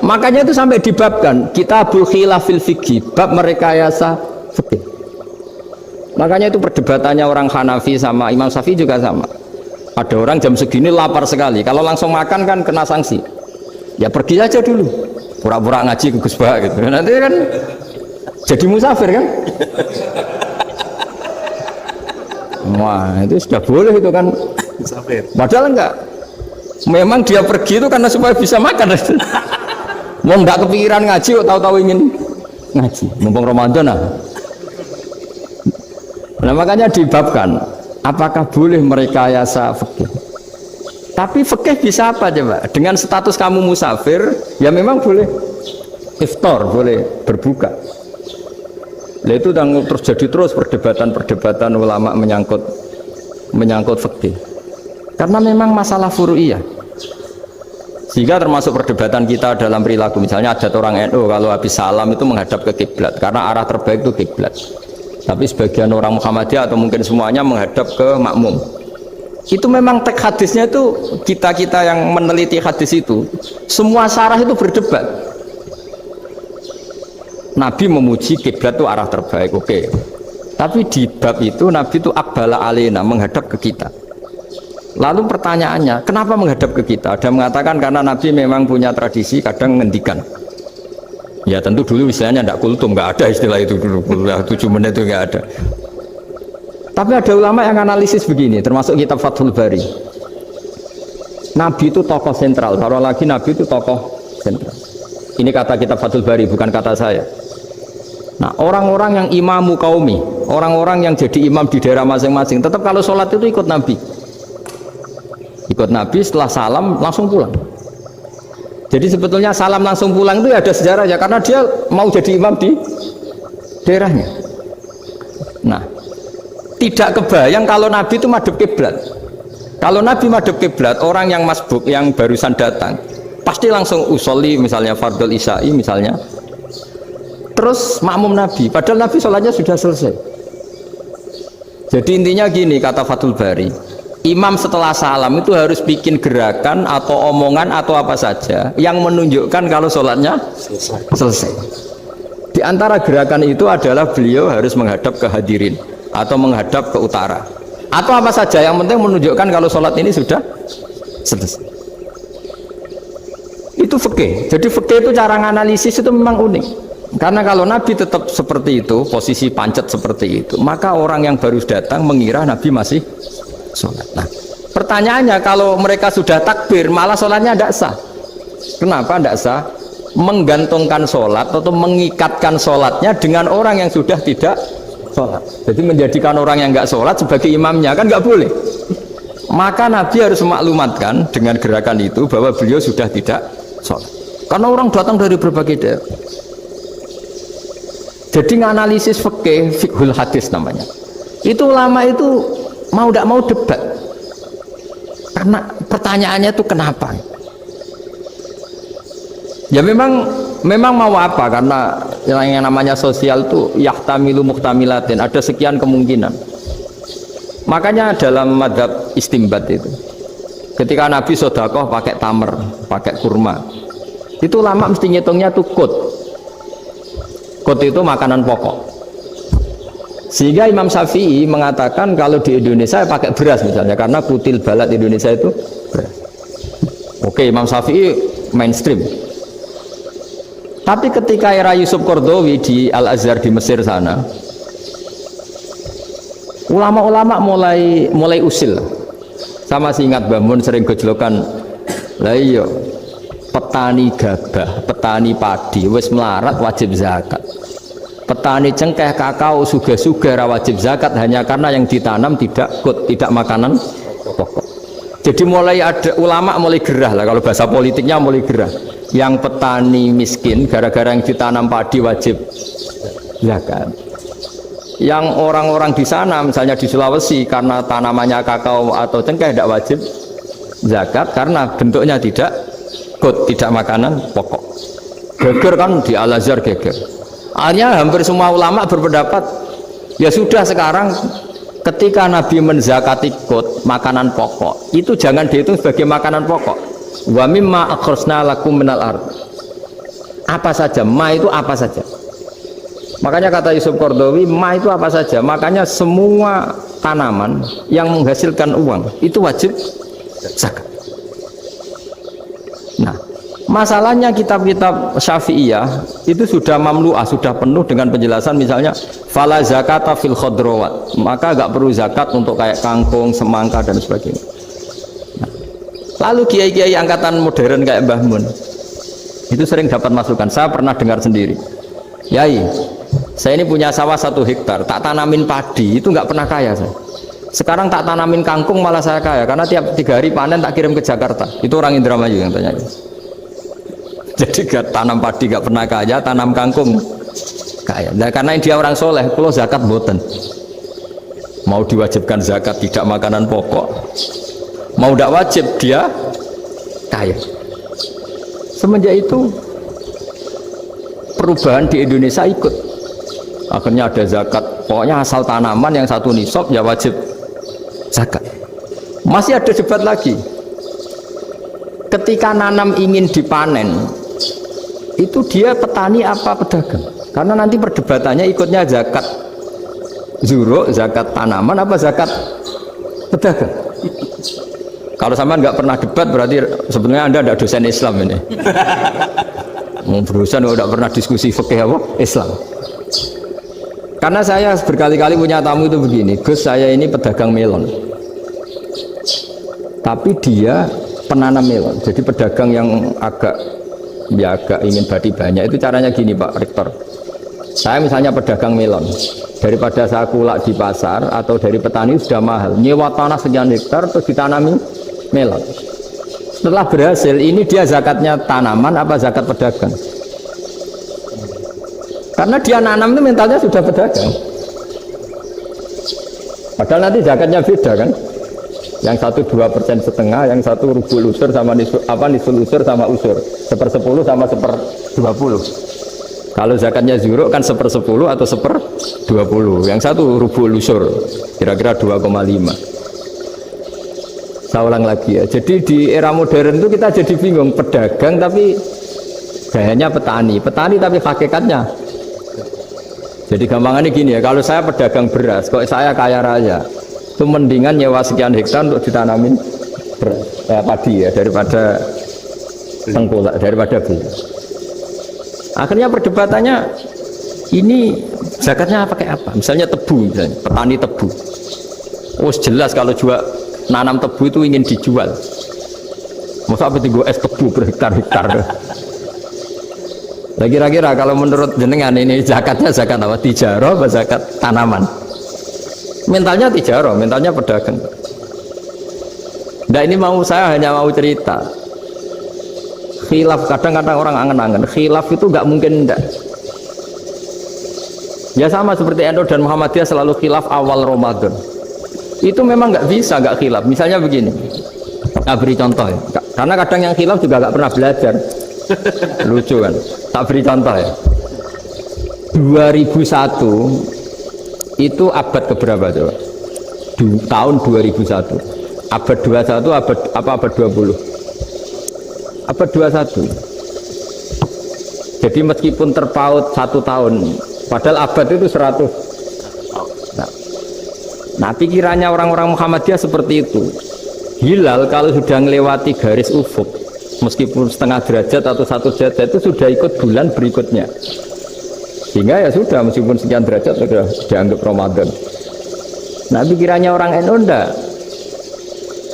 Makanya itu sampai dibabkan Kitabul Khilafil Fiqhi, bab merekayasa fikih. Makanya itu perdebatannya orang Hanafi sama Imam Syafi'i juga sama. Ada orang jam segini lapar sekali, kalau langsung makan kan kena sanksi. Ya pergi aja dulu, pura-pura ngaji ke Gus Bah gitu. Nanti kan jadi musafir kan? Wah itu sudah boleh itu kan musafir. Padahal enggak. Memang dia pergi itu karena supaya bisa makan. Mau nggak kepikiran ngaji, tahu-tahu ingin ngaji. Mumpung Ramadan nah. Nah makanya dibabkan, apakah boleh merekayasa fikih? Tapi fikih bisa apa coba? Dengan status kamu musafir, ya memang boleh iftar, boleh berbuka. Nah itu terjadi terus perdebatan ulama menyangkut fikih. Karena memang masalah furu'iyah. Sehingga termasuk perdebatan kita dalam perilaku, misalnya ada orang NU kalau habis salam itu menghadap ke kiblat karena arah terbaik itu kiblat. Tapi sebagian orang Muhammadiyah atau mungkin semuanya menghadap ke makmum. Itu memang teks hadisnya itu kita yang meneliti hadis itu semua syarah itu berdebat. Nabi memuji kiblat itu arah terbaik, oke. Tapi di bab itu Nabi itu aqbala alaina, menghadap ke kita. Lalu pertanyaannya, kenapa menghadap ke kita? Ada mengatakan karena Nabi memang punya tradisi kadang ngendikan. Ya tentu dulu istilahnya tidak kultum, nggak ada istilah itu dulu, 7 menit itu nggak ada. Tapi ada ulama yang analisis begini, termasuk kitab Fathul Bari. Nabi itu tokoh sentral, kalau lagi Nabi itu tokoh sentral. Ini kata kitab Fathul Bari, bukan kata saya. Nah orang-orang yang imamu qaumi, orang-orang yang jadi imam di daerah masing-masing, tetap kalau sholat itu ikut Nabi. Ikut Nabi, setelah salam langsung pulang. Jadi sebetulnya salam langsung pulang itu ada sejarahnya karena dia mau jadi imam di daerahnya. Nah tidak kebayang kalau Nabi itu madhep kiblat. Kalau Nabi madhep kiblat, orang yang masbuk yang barusan datang pasti langsung usolli, misalnya fardhu isya'i misalnya, terus makmum Nabi, padahal Nabi sholatnya sudah selesai. Jadi intinya gini kata Fathul Bari, imam setelah salam itu harus bikin gerakan atau omongan atau apa saja yang menunjukkan kalau sholatnya selesai. Di antara gerakan itu adalah beliau harus menghadap ke hadirin atau menghadap ke utara atau apa saja yang penting menunjukkan kalau sholat ini sudah selesai. Itu fikih. Jadi fikih itu cara menganalisis itu memang unik. Karena kalau Nabi tetap seperti itu, posisi pancet seperti itu, maka orang yang baru datang mengira Nabi masih sholat. Nah, pertanyaannya kalau mereka sudah takbir malah sholatnya tidak sah. Kenapa tidak sah? Menggantungkan sholat atau mengikatkan sholatnya dengan orang yang sudah tidak sholat. Jadi menjadikan orang yang nggak sholat sebagai imamnya kan nggak boleh. Maka Nabi harus memaklumatkan dengan gerakan itu bahwa beliau sudah tidak sholat. Karena orang datang dari berbagai daerah. Jadi nganalisis fikih, fiqhul hadis namanya. Itu ulama itu mau tidak mau debat karena pertanyaannya itu kenapa ya memang mau apa karena yang namanya sosial itu yahtamilu muhtamilatin, ada sekian kemungkinan. Makanya dalam madhab istimbat itu ketika Nabi sodakoh pakai tamer, pakai kurma, itu ulama mesti ngitungnya tuh kut itu makanan pokok. Sehingga Imam Syafi'i mengatakan kalau di Indonesia pakai beras misalnya karena kutil balat Indonesia itu beras. Oke, Imam Syafi'i mainstream. Tapi ketika era Yusuf Qaradawi di Al-Azhar di Mesir sana, ulama-ulama mulai usil. Sama sih ingat Bamun sering gejolokan, lah iya petani gabah, petani padi wis melarat wajib zakat. Petani cengkeh, kakao, suga-suga wajib zakat hanya karena yang ditanam tidak makanan pokok. Jadi mulai ada ulama mulai gerah lah, kalau bahasa politiknya mulai gerah. yang petani miskin gara-gara yang ditanam padi wajib zakat. Yang orang-orang di sana misalnya di Sulawesi karena tanamannya kakao atau cengkeh tidak wajib zakat karena bentuknya tidak makanan pokok. Geger kan di Al-Azhar geger. Akhirnya hampir semua ulama berpendapat ya sudah sekarang ketika Nabi menzakati kot makanan pokok itu jangan dihitung sebagai makanan pokok. Wa mimma akhrajna lakum minal ard. Apa saja, ma itu apa saja. Makanya kata Yusuf Qaradawi, ma itu apa saja. Makanya semua tanaman yang menghasilkan uang itu wajib zakat. Nah, masalahnya kitab-kitab Syafi'iyah itu sudah mamlu'ah, sudah penuh dengan penjelasan misalnya fala zakata fil khadrawat. Maka enggak perlu zakat untuk kayak kangkung, semangka dan sebagainya. Lalu kiai-kiai angkatan modern kayak Mbah Mun itu sering dapat masukan. Saya pernah dengar sendiri, Yai, saya ini punya sawah 1 hektar, tak tanamin padi itu nggak pernah kaya saya. Sekarang tak tanamin kangkung malah saya kaya karena tiap 3 hari panen tak kirim ke Jakarta. Itu orang Indramayu yang tanya. Jadi gak tanam padi gak pernah kaya, tanam kangkung kaya. Nah, karena dia orang soleh, kalau zakat boten. Mau diwajibkan zakat tidak makanan pokok, mau tidak wajib dia kaya. Semenjak itu perubahan di Indonesia ikut. Akhirnya ada zakat. Pokoknya asal tanaman yang 1 nisab ya wajib zakat. Masih ada debat lagi. Ketika nanam ingin dipanen, itu dia petani apa pedagang? Karena nanti perdebatannya ikutnya zakat zuruk, zakat tanaman apa zakat pedagang. Kalau sampean nggak pernah debat berarti sebenarnya Anda ada dosen Islam ini. Mau berurusan udah pernah diskusi fikih apa? Islam. Karena saya berkali-kali punya tamu itu begini, Gus saya ini pedagang melon. Tapi dia penanam melon. Jadi pedagang yang agak ingin badi banyak itu caranya gini Pak Rektor. Saya misalnya pedagang melon, daripada saya kulak di pasar atau dari petani sudah mahal, nyewa tanah sekian hektar terus ditanami melon. Setelah berhasil, ini dia zakatnya tanaman apa zakat pedagang? Karena dia nanam itu mentalnya sudah pedagang. Padahal nanti zakatnya beda kan? Yang 1,2% yang 1 rubul usur sama nisul usur sama usur, 1/10 sama 1/20. Kalau zakatnya zuruk kan 1/10 atau 1/20. Yang 1 rubul usur, kira-kira 2,5. Saya ulang lagi ya. Jadi di era modern itu kita jadi bingung, pedagang tapi gayanya petani tapi hakikatnya. Jadi gampangannya gini ya, kalau saya pedagang beras, kok saya kaya raya, itu mendingan nyewa sekian hektar untuk ditanamin padi ya daripada tengkulak, daripada beli. Akhirnya perdebatannya ini zakatnya pakai apa? Misalnya tebu, misalnya petani tebu. Oh jelas kalau jual nanam tebu itu ingin dijual. Masa apa tinggal es tebu berhektar-hektar. Nah, kira-kira kalau menurut jenengan ini zakatnya zakat apa? Tijarah atau zakat tanaman? Mentalnya tijarah, mentalnya pedagang. Nah ini saya hanya mau cerita. Khilaf kadang-kadang orang angen-angen. Khilaf itu nggak mungkin enggak. Ya sama seperti NU dan Muhammadiyah selalu khilaf awal Ramadan. Itu memang nggak bisa nggak khilaf. Misalnya begini. Nah, beri contoh ya. Karena kadang yang khilaf juga nggak pernah belajar. Lucu kan? Tak beri contoh ya. 2001 itu abad keberapa coba? Tahun 2001. Abad 21 abad 20? Abad 21. Jadi meskipun terpaut 1 tahun, padahal abad itu 100. Nah pikirannya orang-orang Muhammadiyah seperti itu. Hilal kalau sudah melewati garis ufuk, meskipun setengah derajat atau 1 derajat itu sudah ikut bulan berikutnya. Sehingga ya sudah meskipun sekian derajat sudah dianggap Ramadan. Nah pikirannya orang NU enggak.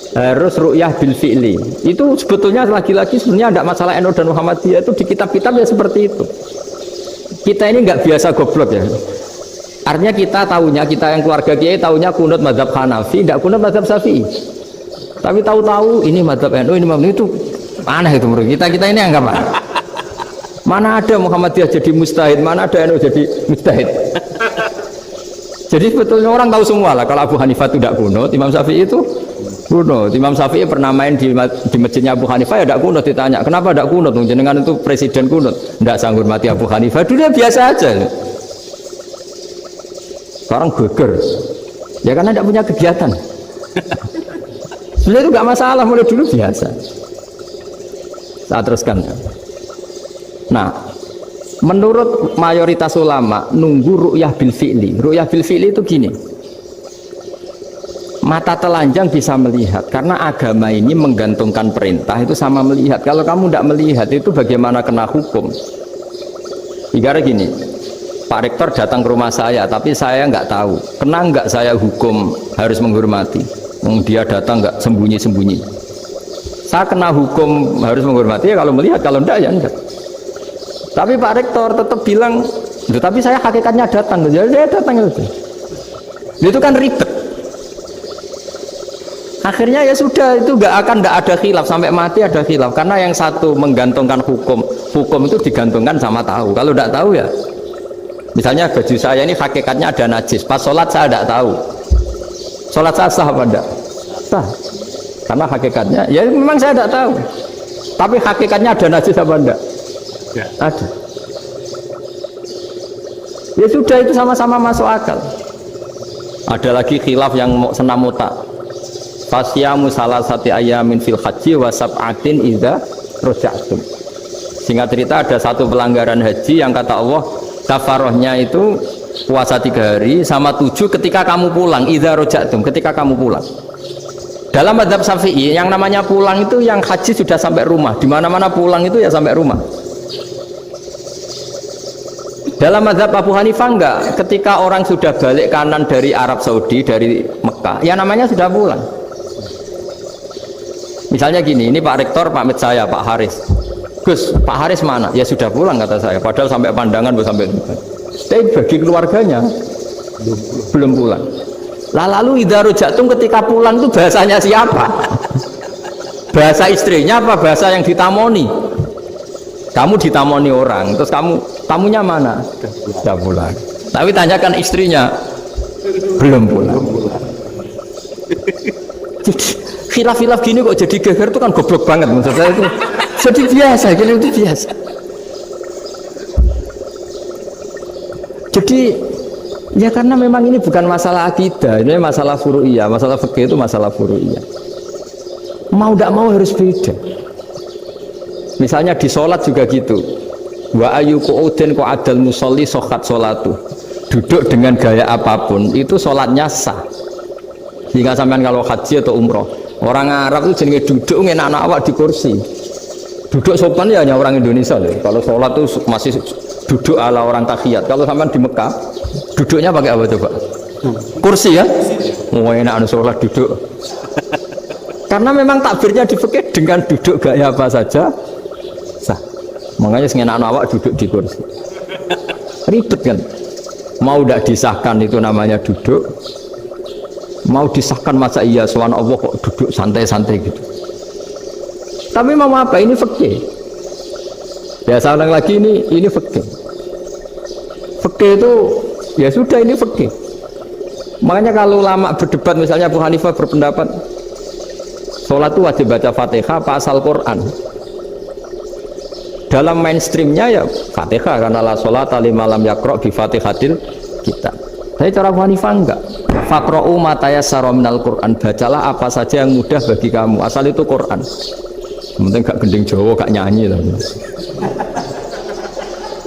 Harus ru'yah bil fi'li. Itu sebetulnya lagi-lagi sebenarnya enggak masalah NU dan Muhammadiyah, itu di kitab-kitab ya seperti itu. Kita ini enggak biasa goblok ya. Artinya kita yang keluarga kiai tahunya kunut mazhab Hanafi, enggak kunut mazhab Syafi'i. Tapi tahu-tahu ini mazhab NU, ini mazhab itu aneh itu menurut kita ini anggap apa? Mana ada Muhammadiyah jadi mustahid, mana ada NU jadi mustahid. Jadi sebetulnya orang tahu semua lah kalau Abu Hanifah itu tidak kunut, Imam Syafi'i itu kunut. Imam Syafi'i pernah main di masjidnya Abu Hanifah ya tidak kunut, ditanya kenapa tidak kunut? Jenengan itu presiden kunut, tidak sanggup mati Abu Hanifah. Dulu dia biasa aja. Sekarang geger, ya karena tidak punya kegiatan. Sebenarnya itu nggak masalah, mulai dulu biasa. Saya teruskan. Nah, menurut mayoritas ulama nunggu ru'yah bil fi'li. Ru'yah bil fi'li itu gini. Mata telanjang bisa melihat karena agama ini menggantungkan perintah itu sama melihat. Kalau kamu tidak melihat itu bagaimana kena hukum? Ibarat gini, Pak Rektor datang ke rumah saya tapi saya nggak tahu. Kena nggak saya hukum harus menghormati? Dia datang nggak sembunyi-sembunyi. Saya kena hukum harus menghormati ya kalau melihat, kalau enggak ya enggak. Tapi Pak Rektor tetap bilang, tapi saya hakikatnya datang, jadi saya datang itu. Itu kan ribet. Akhirnya ya sudah, itu nggak ada khilaf sampai mati ada khilaf karena yang satu menggantungkan hukum itu digantungkan sama tahu. Kalau tidak tahu ya, misalnya baju saya ini hakikatnya ada najis, pas sholat saya tidak tahu. Sholat saya sah apa enggak? Sah. Karena hakikatnya, ya memang saya tidak tahu. Tapi hakikatnya ada najis apa enggak? Ya. Ada. Ya sudah, itu sama-sama masuk akal. Ada lagi khilaf yang senam otak. Fasyamu salasati ayamin fil haji wa sab'atin idza raja'tum. Singkat cerita ada satu pelanggaran haji yang kata Allah kafarohnya itu puasa 3 hari sama 7 ketika kamu pulang, idza raja'tum, ketika kamu pulang. Dalam mazhab Syafi'i yang namanya pulang itu yang haji sudah sampai rumah. Di mana-mana pulang itu ya sampai rumah. Dalam mazhab Abu Hanifah enggak, ketika orang sudah balik kanan dari Arab Saudi, dari Mekah, ya namanya sudah pulang. Misalnya gini, ini Pak Rektor pamit saya, Pak Haris. Gus, Pak Haris mana? Ya sudah pulang kata saya, padahal sampai pandangan belum sampai. Tapi bagi keluarganya belum pulang. Lalu idza raja'tum ketika pulang itu bahasanya siapa? Bahasa istrinya apa bahasa yang ditamoni? Kamu ditamoni orang, terus tamunya mana? Sudah pulang. Tapi tanyakan istrinya, belum pulang. Khilaf-khilaf gini kok jadi geger itu kan goblok banget maksud saya itu. Jadi biasa, gini itu biasa. Jadi ya karena memang ini bukan masalah akidah, ini masalah furu'iyah, masalah fikih itu masalah furu'iyah. Mau tidak mau harus beda. Misalnya di sholat juga gitu. Wa ayu qu'udin qu'adal musolli sokat sholatu. Duduk dengan gaya apapun itu sholatnya sah. Hingga sampean kalau haji atau umroh, orang Arab itu jenenge duduk enak-enak awak di kursi. Duduk sopan ya hanya orang Indonesia loh. Kalau sholat itu masih duduk ala orang tahiyat. Kalau sampean di Mekah, duduknya pakai apa coba? Kursi ya? Mau enak sholat duduk. Karena memang takbirnya di fikih dengan duduk gaya apa saja sah. Makanya sengenak awak duduk di kursi. Ribet kan? Mau tidak disahkan itu namanya duduk. Mau disahkan masa iya soal Allah kok duduk santai-santai gitu. Tapi mau apa? Ini fikih. Ya saya ulang lagi ini fikih. Fikih itu ya sudah ini fikih. Makanya kalau ulama berdebat misalnya Abu Hanifah berpendapat sholat itu wajib baca Fatihah apa asal Quran. Dalam mainstreamnya ya Fatihah karena la sholata liman lam yaqra bi Fatihatil kitab. Tapi cara Abu Hanifah enggak. Faqra'u ma tayassara minal Quran, bacalah apa saja yang mudah bagi kamu, asal itu Quran. Penting gak gending Jawa, gak nyanyi lah.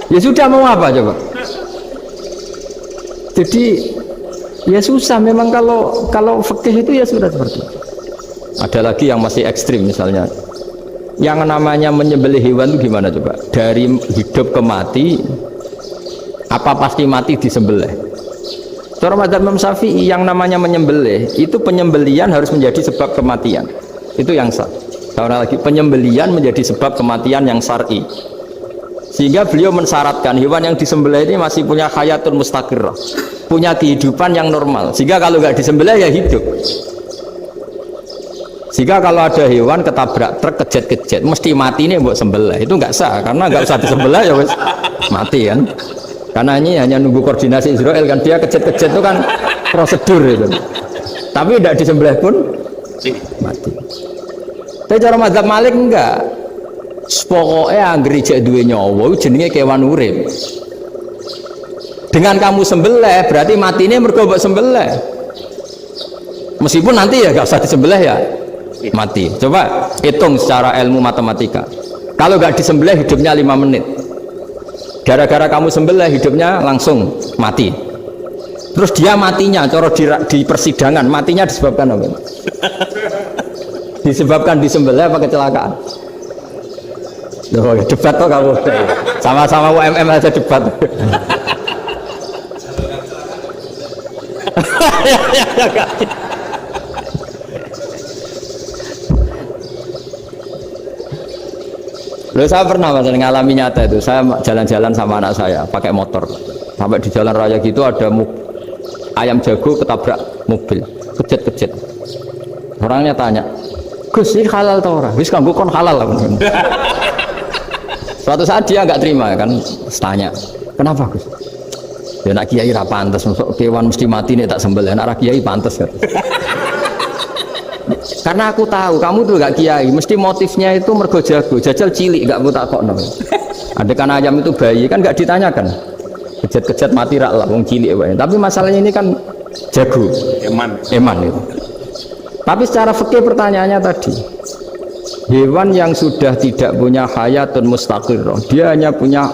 Ya sudah mau apa coba? Jadi ya susah memang kalau fikih itu ya sudah seperti itu. Ada lagi yang masih ekstrim misalnya. Yang namanya menyembelih hewan itu gimana coba? Dari hidup ke mati, apa pasti mati disembelih? Cara mazhab Imam Syafi'i yang namanya menyembelih itu penyembelian harus menjadi sebab kematian. Itu yang sah. Karena lagi penyembelian menjadi sebab kematian yang syar'i. Sehingga beliau mensyaratkan hewan yang disembelih ini masih punya hayatun mustaqirrah, punya kehidupan yang normal. Sehingga kalau nggak disembelih ya hidup. Jika kalau ada hewan ketabrak truk kejet-kejet, mesti mati ini buat sembelih. Itu nggak sah, karena nggak usah disembelih ya wes mati kan. Karena ini hanya nunggu koordinasi Israel kan, dia kejet-kejet itu kan prosedur itu. Tapi tidak disembelih pun mati. Tapi cara mazhab Malik enggak. Pokoknya anggere jek duwe nyawa jenenge kewan urip. Dengan kamu sembelih berarti matine mergo mbok sembelih. Meskipun nanti ya nggak usah disembelih ya mati. Coba hitung secara ilmu matematika. Kalau nggak disembelih hidupnya 5 menit. Gara-gara kamu sembelih hidupnya langsung mati. Terus dia matinya, coro di persidangan matinya disebabkan apa? Disebabkan disembelih apa kecelakaan? Loh, debat tuh kamu. Sama-sama UMM aja debat. Loh, saya pernah ngalami nyata itu. Saya jalan-jalan sama anak saya pakai motor. Sampai di jalan raya gitu ada ayam jago ketabrak mobil, kejet-kejet. Orangnya tanya, "Gus, ini halal tau ora?" Wis kanggo kon halal lah. Suatu saat dia nggak terima kan, tanya, "Kenapa, Gus?" Ya nak kiai ra pantes, masuk kewan mesti mati nih tak sembelih. Nak kiai pantes kan. Karena aku tahu kamu tuh gak kiai, mesti motifnya itu mergo jago, jajal cilik gak tak kok no. Adekan ayam itu bayi kan gak ditanyakan, kejet-kejet mati rak lah, wong cilik bayi. Tapi masalahnya ini kan jago, eman itu. Tapi secara fikih pertanyaannya tadi, hewan yang sudah tidak punya hayatun mustaqirrah, dia hanya punya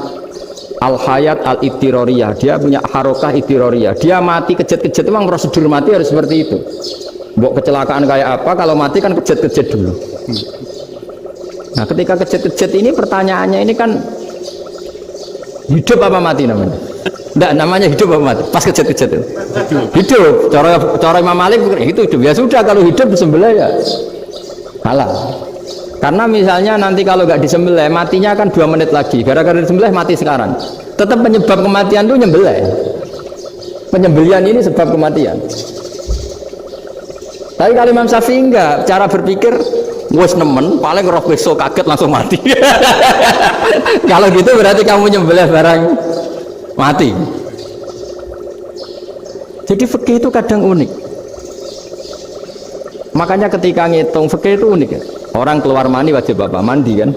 al hayat al ittiroriyah, dia punya harokah ittiroriyah, dia mati kejet-kejet memang prosedur mati harus seperti itu. Mbok kecelakaan kayak apa, kalau mati kan kejet-kejet dulu. Nah ketika kejet-kejet ini pertanyaannya ini kan hidup apa mati namanya? Enggak, namanya hidup apa mati? Pas kejet-kejet itu hidup. Cara Imam Malik itu hidup. Ya sudah, kalau hidup disembelih ya halal. Karena misalnya nanti kalau nggak disembelih matinya kan 2 menit lagi, gara-gara disembelih mati sekarang. Tetap penyebab kematian itu nyembelih. Penyembelian ini sebab kematian. Tapi kalau Imam Syafi'i enggak, cara berpikir wes nemen, paling roh besok kaget langsung mati. Kalau gitu berarti kamu nyembelih barang mati. Jadi fikih itu kadang unik. Makanya ketika ngitung fikih itu unik ya. Orang keluar mani wajib apa? Mandi kan.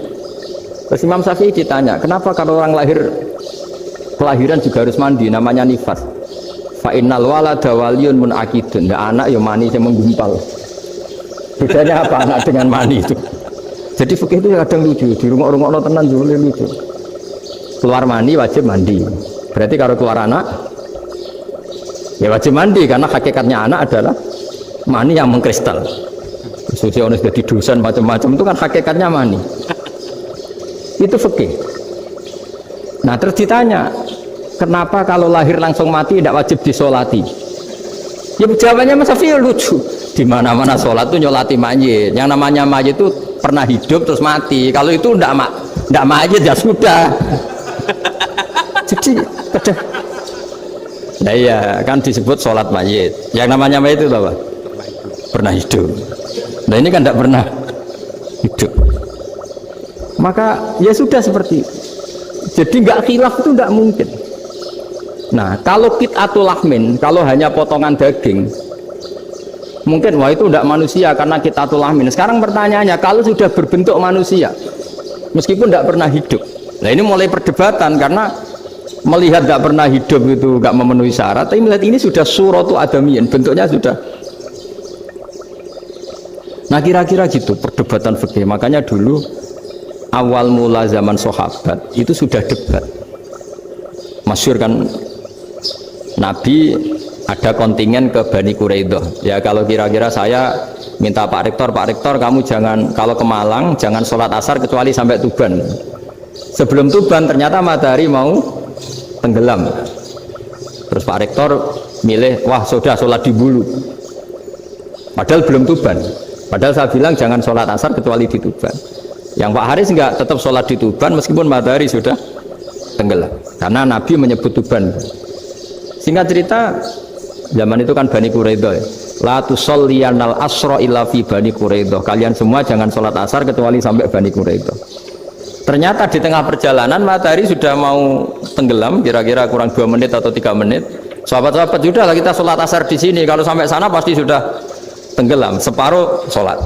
Terus Imam Syafi'i ditanya, kenapa kalau orang lahir kelahiran juga harus mandi? Namanya nifas. Fa innal walada waliyun munaqidun. Ya anak ya mani yang menggumpal. Bedanya apa anak dengan mani itu? Jadi fikih itu kadang lucu, di rumah-rumah tenan juga lucu. Keluar mani wajib mandi. Berarti kalau keluar anak ya wajib mandi, karena hakikatnya anak adalah mani yang mengkristal. Suci ono sudah didusan macam-macam itu kan hakikatnya mani. Itu fikih. Nah terus ditanya, kenapa kalau lahir langsung mati tidak wajib disolati? Ya jawabannya Mas Syafi'i lucu. Di mana-mana sholat itu nyolati mayit. Yang namanya mayit itu pernah hidup terus mati. Kalau itu tidak mayit ya sudah. Jadi pada, nah iya kan disebut sholat mayit. Yang namanya mayit itu apa? Pernah hidup. Nah ini kan tidak pernah hidup. Maka ya sudah seperti itu. Jadi nggak khilaf itu tidak mungkin. Nah kalau qit'atul lahmin, kalau hanya potongan daging, mungkin wah itu tidak manusia karena qit'atul lahmin. Sekarang pertanyaannya, kalau sudah berbentuk manusia meskipun tidak pernah hidup, nah ini mulai perdebatan karena melihat tidak pernah hidup itu nggak memenuhi syarat, tapi melihat ini sudah suratu adamiyin, bentuknya sudah. Nah kira-kira gitu perdebatan fikih. Makanya dulu awal mula zaman sahabat itu sudah debat. Masyhur kan, Nabi ada kontingen ke Bani Quraidah. Ya kalau kira-kira saya minta Pak Rektor kamu jangan, kalau ke Malang jangan sholat asar kecuali sampai Tuban. Sebelum Tuban ternyata matahari mau tenggelam. Terus Pak Rektor milih, wah sudah sholat di Bulu. Padahal belum Tuban. Padahal saya bilang jangan sholat asar kecuali di Tuban. Yang Pak Haris enggak, tetap sholat di Tuban meskipun matahari sudah tenggelam. Karena Nabi menyebut Tuban. Singkat cerita, zaman itu kan Bani Quraidah ya. La tusolliyanal asra illa fi Bani Quraidah. Kalian semua jangan sholat asar kecuali sampai Bani Quraidah. Ternyata di tengah perjalanan matahari sudah mau tenggelam, kira-kira kurang 2 menit atau 3 menit. Sahabat-sahabat, sudah lah kita sholat asar di sini. Kalau sampai sana pasti sudah tenggelam. Separuh sholat.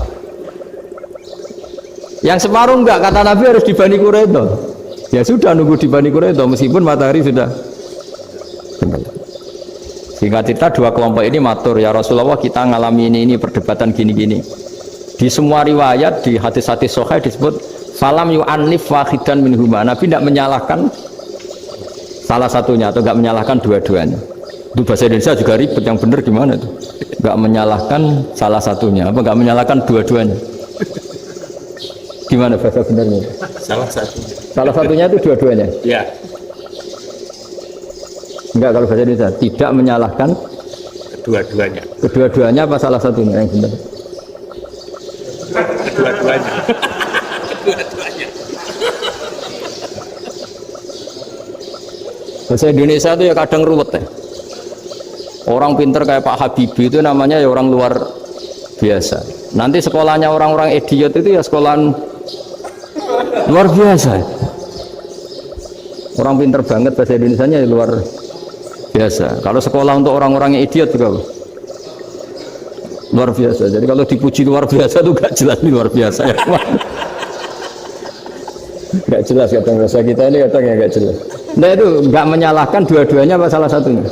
Yang separuh enggak, kata Nabi harus di Bani Quraidah. Ya sudah nunggu di Bani Quraidah meskipun matahari sudah tenggelam. Singkat cerita, 2 kelompok ini matur, ya Rasulullah kita ngalami ini perdebatan gini-gini. Di semua riwayat, di hadis-hadis sahih disebut falam yu'annif wahidan minhuma. Nabi tidak menyalahkan salah satunya atau enggak menyalahkan dua-duanya. Itu bahasa Indonesia juga ribet, yang benar gimana itu? Enggak menyalahkan salah satunya, apa enggak menyalahkan dua-duanya? Gimana bahasa benernya? Salah satunya. Salah satunya itu dua-duanya? Ya. Enggak, kalau bahasa Indonesia tidak menyalahkan Kedua-duanya. Kedua-duanya apa salah satunya yang benar? Kedua-duanya. Kedua-duanya. Bahasa Indonesia itu ya kadang ruwet ya. Orang pinter kayak Pak Habibie itu namanya ya orang luar biasa. Nanti sekolahnya orang-orang idiot itu ya sekolahan luar biasa. Orang pinter banget bahasa Indonesianya ya luar biasa. Kalau sekolah untuk orang-orang yang idiot juga luar biasa. Jadi kalau dipuji luar biasa itu gak jelas ini luar biasa ya. Gak jelas kata bahasa kita ini katanya gak jelas. Nah itu gak menyalahkan dua-duanya apa salah satunya?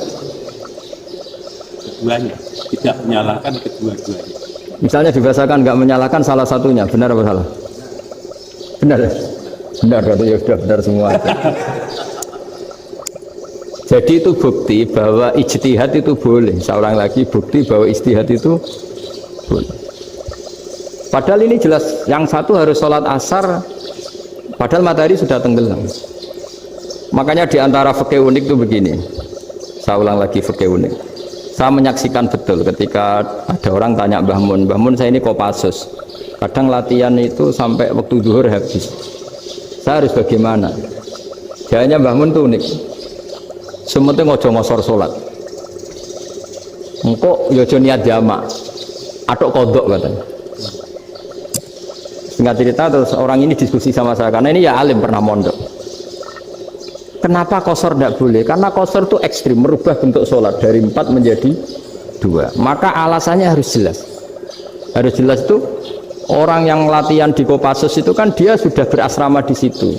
Keduanya. Tidak menyalahkan kedua-duanya. Misalnya dibahasakan gak menyalahkan salah satunya, benar apa salah? Benar ya? Benar, berarti ya sudah benar semua. Jadi itu bukti bahwa ijtihad itu boleh. Seorang lagi bukti bahwa ijtihad itu boleh. Padahal ini jelas yang satu harus sholat asar padahal matahari sudah tenggelam. Makanya di antara fikih unik itu begini. Saya ulang lagi fikih unik. Saya menyaksikan betul ketika ada orang tanya Mbah Mun saya ini Kopassus. Kadang latihan itu sampai waktu zuhur habis. Saya harus bagaimana? Jawabnya Mbah Mun itu unik. Sementing ojo ngosor sholat. Engkau yojo niat jamak, atau kodok katanya. Singkat cerita terus orang ini diskusi sama saya karena ini ya alim pernah mondok. Kenapa kosor tidak boleh? Karena kosor itu ekstrim, merubah bentuk sholat dari 4 menjadi 2. Maka alasannya harus jelas. Harus jelas itu orang yang latihan di Kopassus itu kan dia sudah berasrama di situ.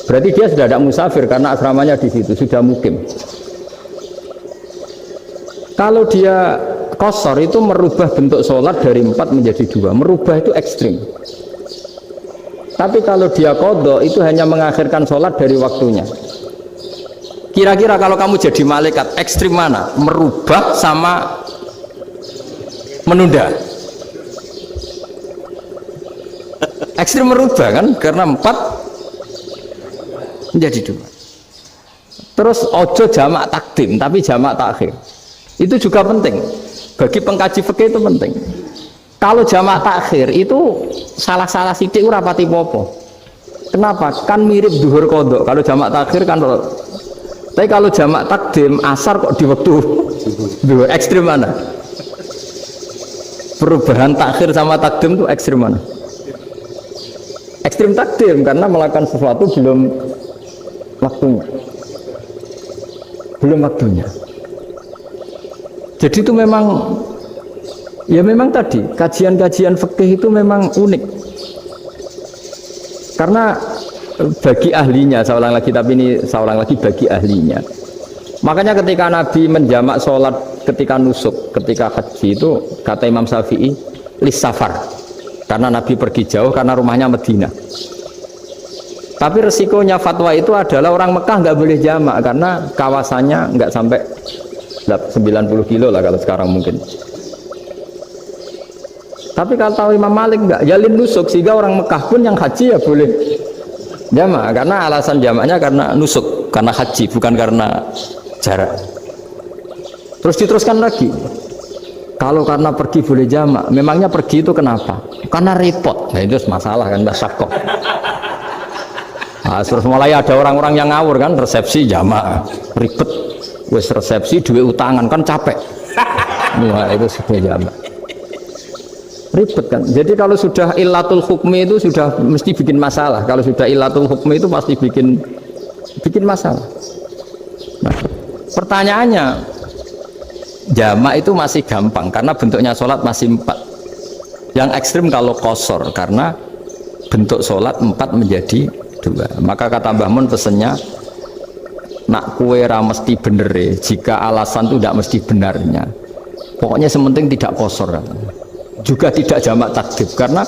Berarti dia sudah tidak musafir karena asramanya di situ, sudah mukim. Kalau dia kosor itu merubah bentuk sholat dari 4 menjadi 2. Merubah itu ekstrim. Tapi kalau dia qadha itu hanya mengakhirkan sholat dari waktunya. Kira-kira kalau kamu jadi malaikat, ekstrim mana? Merubah sama menunda? Ekstrim merubah kan? Karena 4 menjadi 2. Terus ojo jamak takdim tapi jamak takhir. Itu juga penting. Bagi pengkaji fikih itu penting. Kalau jamak takhir itu salah-salah sidik ora pati popo. Kenapa? Kan mirip duhur qadha. Kalau jamak takhir kan tapi kalau jamak takdim asar kok di waktu duhur. Ekstrim mana? Perubahan takhir sama takdim itu ekstrim mana? Ekstrim takdim karena melakukan sesuatu belum waktunya. Belum waktunya. Jadi itu memang ya memang tadi kajian-kajian fikih itu memang unik. Karena bagi ahlinya, saya ulang lagi tapi ini saya ulang lagi bagi ahlinya. Makanya ketika Nabi menjamak sholat ketika nusuk, ketika haji itu kata Imam Syafi'i lis safar. Karena Nabi pergi jauh karena rumahnya Madinah. Tapi resikonya fatwa itu adalah orang Mekah nggak boleh jamak karena kawasannya nggak sampai 90 kilo lah kalau sekarang mungkin. Tapi kalau tahu Imam Malik nggak, jalin nusuk sehingga orang Mekah pun yang haji ya boleh jamak karena alasan jamaknya karena nusuk, karena haji bukan karena jarak. Terus diteruskan lagi. Kalau karena pergi boleh jamak, memangnya pergi itu kenapa? Karena repot. Nah itu masalah kan, syakoh. Nah, terus mulai ada orang-orang yang ngawur kan, resepsi jamak ribet. Wes resepsi duit utangan kan capek. Wah, itu sudah jamak. Ribet kan. Jadi kalau sudah illatul hukmi itu sudah mesti bikin masalah. Kalau sudah illatul hukmi itu pasti bikin masalah. Nah, pertanyaannya, jamak itu masih gampang karena bentuknya sholat masih 4. Yang ekstrim kalau qasar karena bentuk sholat 4 menjadi 2. Maka kata Mbah Mun pesennya, nak kue ra mesti bener jika alasan itu tidak mesti benarnya. Pokoknya sementing tidak qasar. Juga tidak jamak takdim karena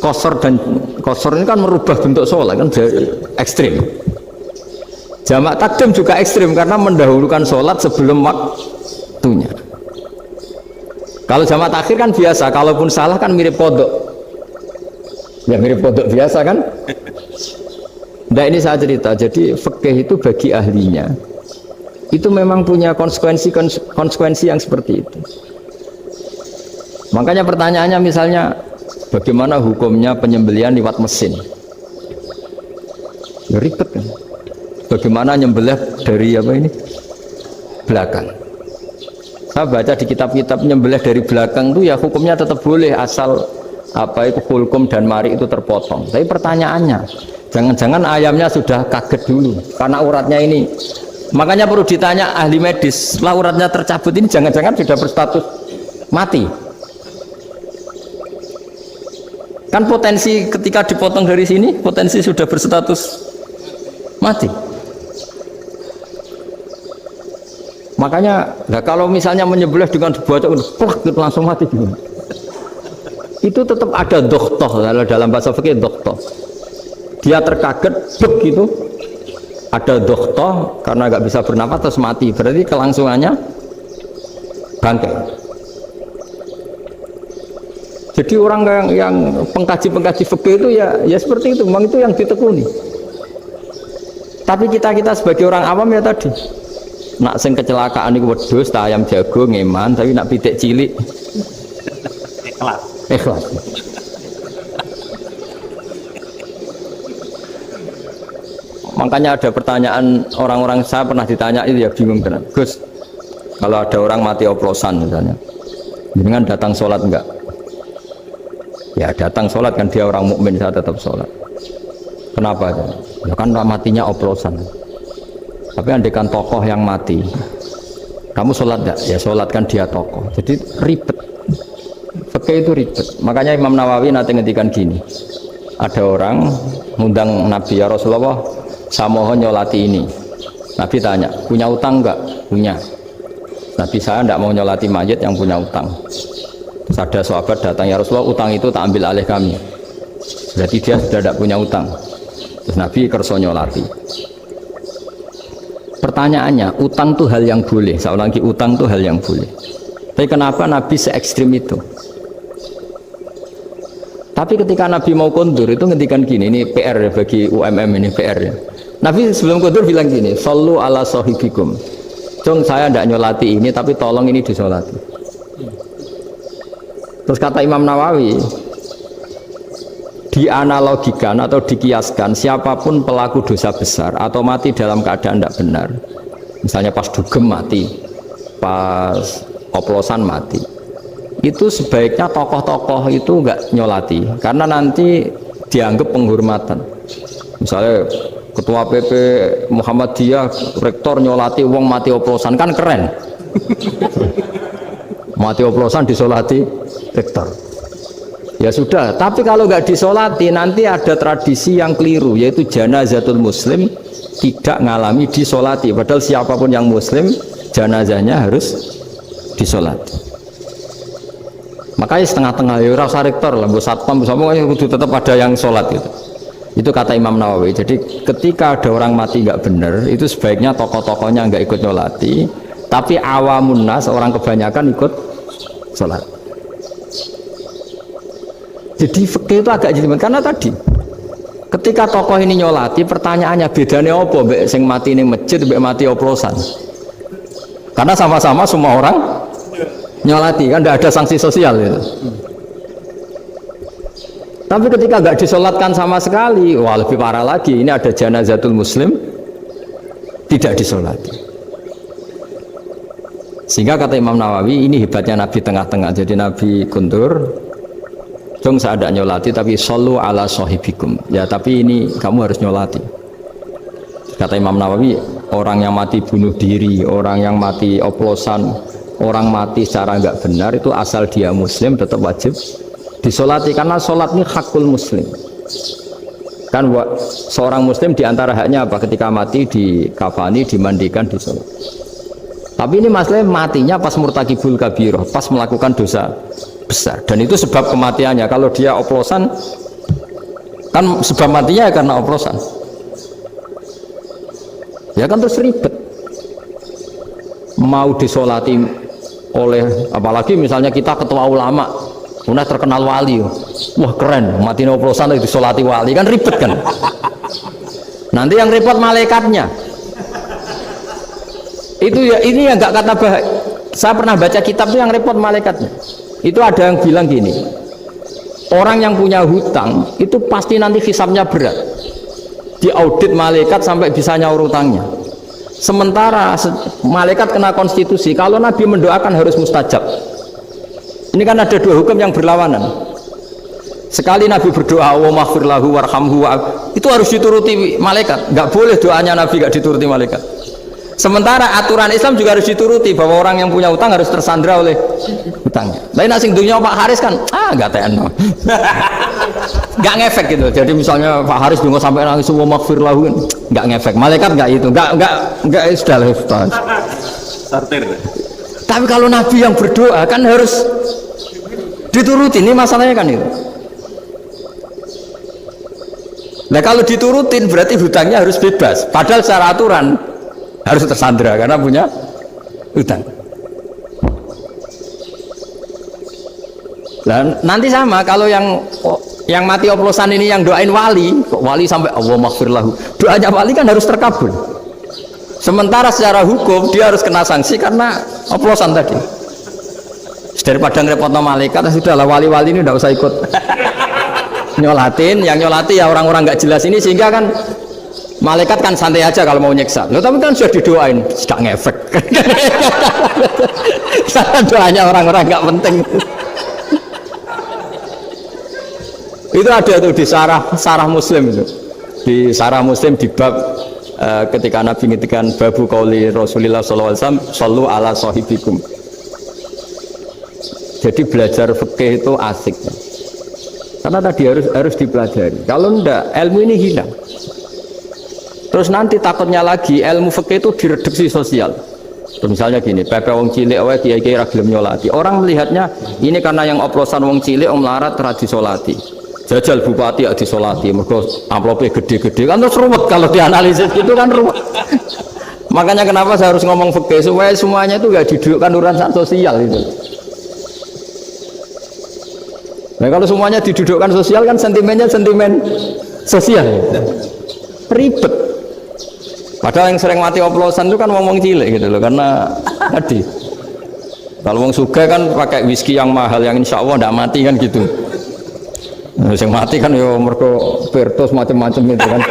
qasar ini kan merubah bentuk sholat kan ekstrim. Jamak takdim juga ekstrim karena mendahulukan sholat sebelum waktunya. Kalau jamak takhir kan biasa, kalaupun salah kan mirip kodok. Ya mirip kodok biasa kan. Nah ini saya cerita, jadi fikih itu bagi ahlinya itu memang punya konsekuensi yang seperti itu. Makanya pertanyaannya misalnya bagaimana hukumnya penyembelihan lewat mesin? Ya, ribet kan? Bagaimana nyembelih dari apa ini? Belakang. Saya baca di kitab-kitab nyembelih dari belakang itu ya hukumnya tetap boleh asal apa itu hulkum dan mari itu terpotong. Tapi pertanyaannya, jangan-jangan ayamnya sudah kaget dulu karena uratnya ini. Makanya perlu ditanya ahli medis, setelah uratnya tercabut ini jangan-jangan sudah berstatus mati. Kan potensi ketika dipotong dari sini, potensi sudah berstatus mati. Makanya, nah kalau misalnya menyembelih dengan dibaca langsung mati gimana? Itu tetap ada doktoh, dalam bahasa fikih doktoh. Dia terkaget, begitu ada doktoh karena nggak bisa bernafas terus mati. Berarti kelangsungannya bangkai. Jadi orang yang pengkaji fikih itu ya seperti itu, memang itu yang ditekuni. Tapi kita sebagai orang awam ya tadi, nak sing kecelakaan itu wedhus, ayam jago ngeman, tapi nak pitik cilik ikhlas. Makanya ada pertanyaan orang-orang, saya pernah ditanya itu ya bingung kan, Gus, kalau ada orang mati oplosan misalnya, dengan datang sholat enggak? Ya datang sholat kan, dia orang mukmin, saya tetap sholat. Kenapa? Ya kan matinya oplosan. Tapi andaikan tokoh yang mati, kamu sholat enggak? Ya sholat kan dia tokoh. Jadi ribet. Fikih itu ribet. Makanya Imam Nawawi nanti ngendikan gini. Ada orang ngundang Nabi, ya Rasulullah, saya mohon nyolati ini. Nabi tanya, punya utang enggak? Punya. Nabi, saya enggak mau nyolati mayit yang punya utang. Terus ada sahabat datang, ya Rasulullah, utang itu tak ambil alih kami. Berarti dia sudah tidak punya utang. Terus Nabi kerso nyolati. Pertanyaannya, utang itu hal yang boleh. Saya ulangi, utang itu hal yang boleh. Tapi kenapa Nabi se-ekstrim itu? Tapi ketika Nabi mau kondur itu ngendikan gini, ini PR ya bagi UMM, ini PR ya. Nabi sebelum kondur bilang gini, sallu ala sahibikum. Jong, saya tidak nyolati ini, tapi tolong ini disolati. Terus kata Imam Nawawi, dianalogikan atau dikiaskan siapapun pelaku dosa besar atau mati dalam keadaan tidak benar, misalnya pas dugem mati, pas oplosan mati, itu sebaiknya tokoh-tokoh itu enggak nyolati karena nanti dianggap penghormatan. Misalnya ketua PP Muhammadiyah, rektor nyolati wong mati oplosan, kan keren. Mati oplosan disolati rektor. Ya sudah, tapi kalau nggak disolati nanti ada tradisi yang keliru, yaitu janazatul muslim tidak ngalami disolati, padahal siapapun yang muslim janazahnya harus disolati. Makanya setengah-tengah ya rasa rektor lah, satpam sama itu tetap ada yang sholat gitu. Itu kata Imam Nawawi. Jadi ketika ada orang mati nggak benar, itu sebaiknya tokoh-tokohnya nggak ikut nyolati, tapi awamun nas, orang kebanyakan ikut sholat. Jadi fikih itu agak jelimet karena tadi ketika tokoh ini nyolati, pertanyaannya bedanya apa mbek sing mati ning masjid mbek mati oplosan? Karena sama-sama semua orang nyolati, kan tidak ada sanksi sosial itu. Tapi ketika nggak disolatkan sama sekali, wah lebih parah lagi. Ini ada janazatul muslim tidak disolati. Sehingga kata Imam Nawawi ini hebatnya Nabi tengah-tengah. Jadi Nabi kundur, dong saya ada nyolati tapi shollu ala sahibikum. Ya tapi ini kamu harus nyolati. Kata Imam Nawawi, orang yang mati bunuh diri, orang yang mati oplosan, orang mati secara enggak benar itu asal dia muslim tetap wajib disolati karena sholat ini hakul muslim. Kan seorang muslim diantara haknya apa? Ketika mati dikafani, dimandikan, disolat. Tapi ini masalahnya matinya pas murtakibul kabiroh, pas melakukan dosa besar. Dan itu sebab kematiannya. Kalau dia oplosan, kan sebab matinya karena oplosan. Ya kan terus ribet. Mau disolati oleh, apalagi misalnya kita ketua ulama, udah terkenal wali, wah keren, mati oplosan disolati wali, kan ribet kan. Nanti yang repot malaikatnya. Itu ya, ini yang nggak kata bahaya. Saya pernah baca kitab itu yang repot malaikatnya. Itu ada yang bilang gini, orang yang punya hutang itu pasti nanti hisabnya berat. Diaudit malaikat sampai bisa nyaur hutangnya. Sementara malaikat kena konstitusi, kalau Nabi mendoakan harus mustajab. Ini kan ada dua hukum yang berlawanan. Sekali Nabi berdoa, wa maghfir lahu warhamhu, itu harus dituruti malaikat. Nggak boleh doanya Nabi nggak dituruti malaikat. Sementara aturan Islam juga harus dituruti bahwa orang yang punya utang harus tersandra oleh utangnya. Lain asing dunia Pak Haris kan, nggak TNO, nggak ngefek gitu. Jadi misalnya Pak Haris dungo sampai nangis semua maghfir lahu, nggak ngefek. Malaikat nggak itu, nggak sudah lah. Sartir. Tapi kalau Nabi yang berdoa kan harus dituruti. Ini masalahnya kan itu. Nah kalau diturutin berarti hutangnya harus bebas. Padahal secara aturan harus tersandra karena punya hutang. Dan nanti sama kalau yang mati oplosan ini yang doain wali, kok wali sampai Allah maghfir lahu, doanya wali kan harus terkabul. Sementara secara hukum dia harus kena sanksi karena oplosan tadi. Daripada ngerepotno malaikat, sudahlah wali-wali ini tidak usah ikut nyolatin. Yang nyolati ya orang-orang nggak jelas ini, sehingga kan malaikat kan santai aja kalau mau nyeksa. Loh, tapi kan sudah didoain, tidak ngefek. Karena doanya orang-orang nggak penting. Itu ada tuh di sarah Muslim itu. Di sarah Muslim di bab ketika Nabi ngintikan babu qauli Rasulullah sallallahu alaihi wasallam, shallu ala sahibikum. Jadi belajar fikih itu asik. Karena tadi harus dipelajari. Kalau enggak, ilmu ini hilang. Terus nanti takutnya lagi ilmu fikih itu direduksi sosial. Misalnya gini, pepe wong cilik wae kiai-kiai ra gelem nyolati. Orang melihatnya ini karena yang oplosan wong cilik om larat ra disolati. Jajal bupati ya disolati, mergo amplope gede-gede kan terus ruwet kalau dianalisis gitu kan ruwet. Makanya kenapa saya harus ngomong fikih supaya semuanya itu enggak didudukkan urusan sosial itu. Nah kalau semuanya didudukkan sosial kan sentimennya sentimen sosial. Ribet. Padahal yang sering mati oplosan itu kan ngomong cilik gitu loh, karena tadi kalau wong sugih kan pakai whisky yang mahal yang insya Allah tidak mati kan gitu. Nah, yang mati kan yo mergo Bertos macam-macam gitu kan.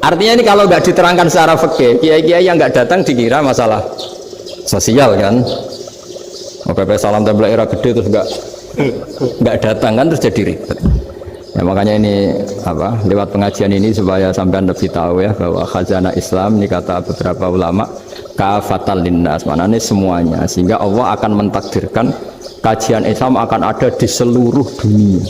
Artinya ini kalau nggak diterangkan secara fikih, kiai-kiai yang nggak datang dikira masalah sosial kan. PP salam tempel era gede terus nggak datang kan terus jadi ribet. Ya, makanya ini apa lewat pengajian ini supaya sampean lebih tahu ya bahwa khazanah Islam ini kata beberapa ulama kafatal linnas, maknanya semuanya, sehingga Allah akan mentakdirkan kajian Islam akan ada di seluruh dunia.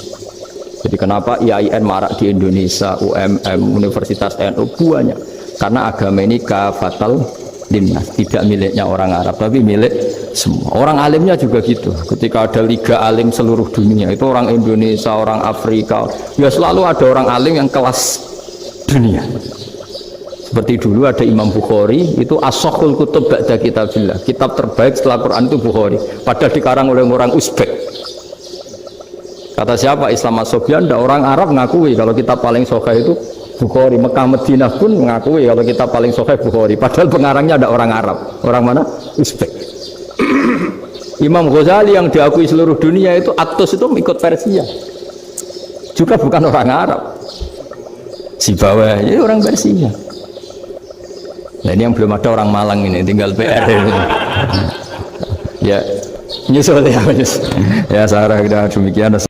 Jadi kenapa IAIN marak di Indonesia, UMM, Universitas NU banyak, karena agama ini kafatal linnas, tidak miliknya orang Arab tapi milik semua. Orang alimnya juga gitu. Ketika ada liga alim seluruh dunia, itu orang Indonesia, orang Afrika, ya selalu ada orang alim yang kelas dunia. Seperti dulu ada Imam Bukhari, itu as-sakhul kutub ba'da kitabillah, kitab terbaik setelah Quran itu Bukhari, padahal dikarang oleh orang Uzbek. Kata siapa? Islam As-Sobyan, orang Arab ngakui kalau kitab paling sahih itu Bukhari. Mekah Madinah pun mengakui kalau kita paling sahih Bukhari, padahal pengarangnya ada orang Arab. Orang mana? Uzbek. Imam Ghazali yang diakui seluruh dunia itu Atus itu ikut Persia, juga bukan orang Arab. Sibawayh itu orang Persia. Nah ini yang belum ada orang Malang ini, tinggal PR ini. Ya, nyusul ya, ya Sarah kita demikian.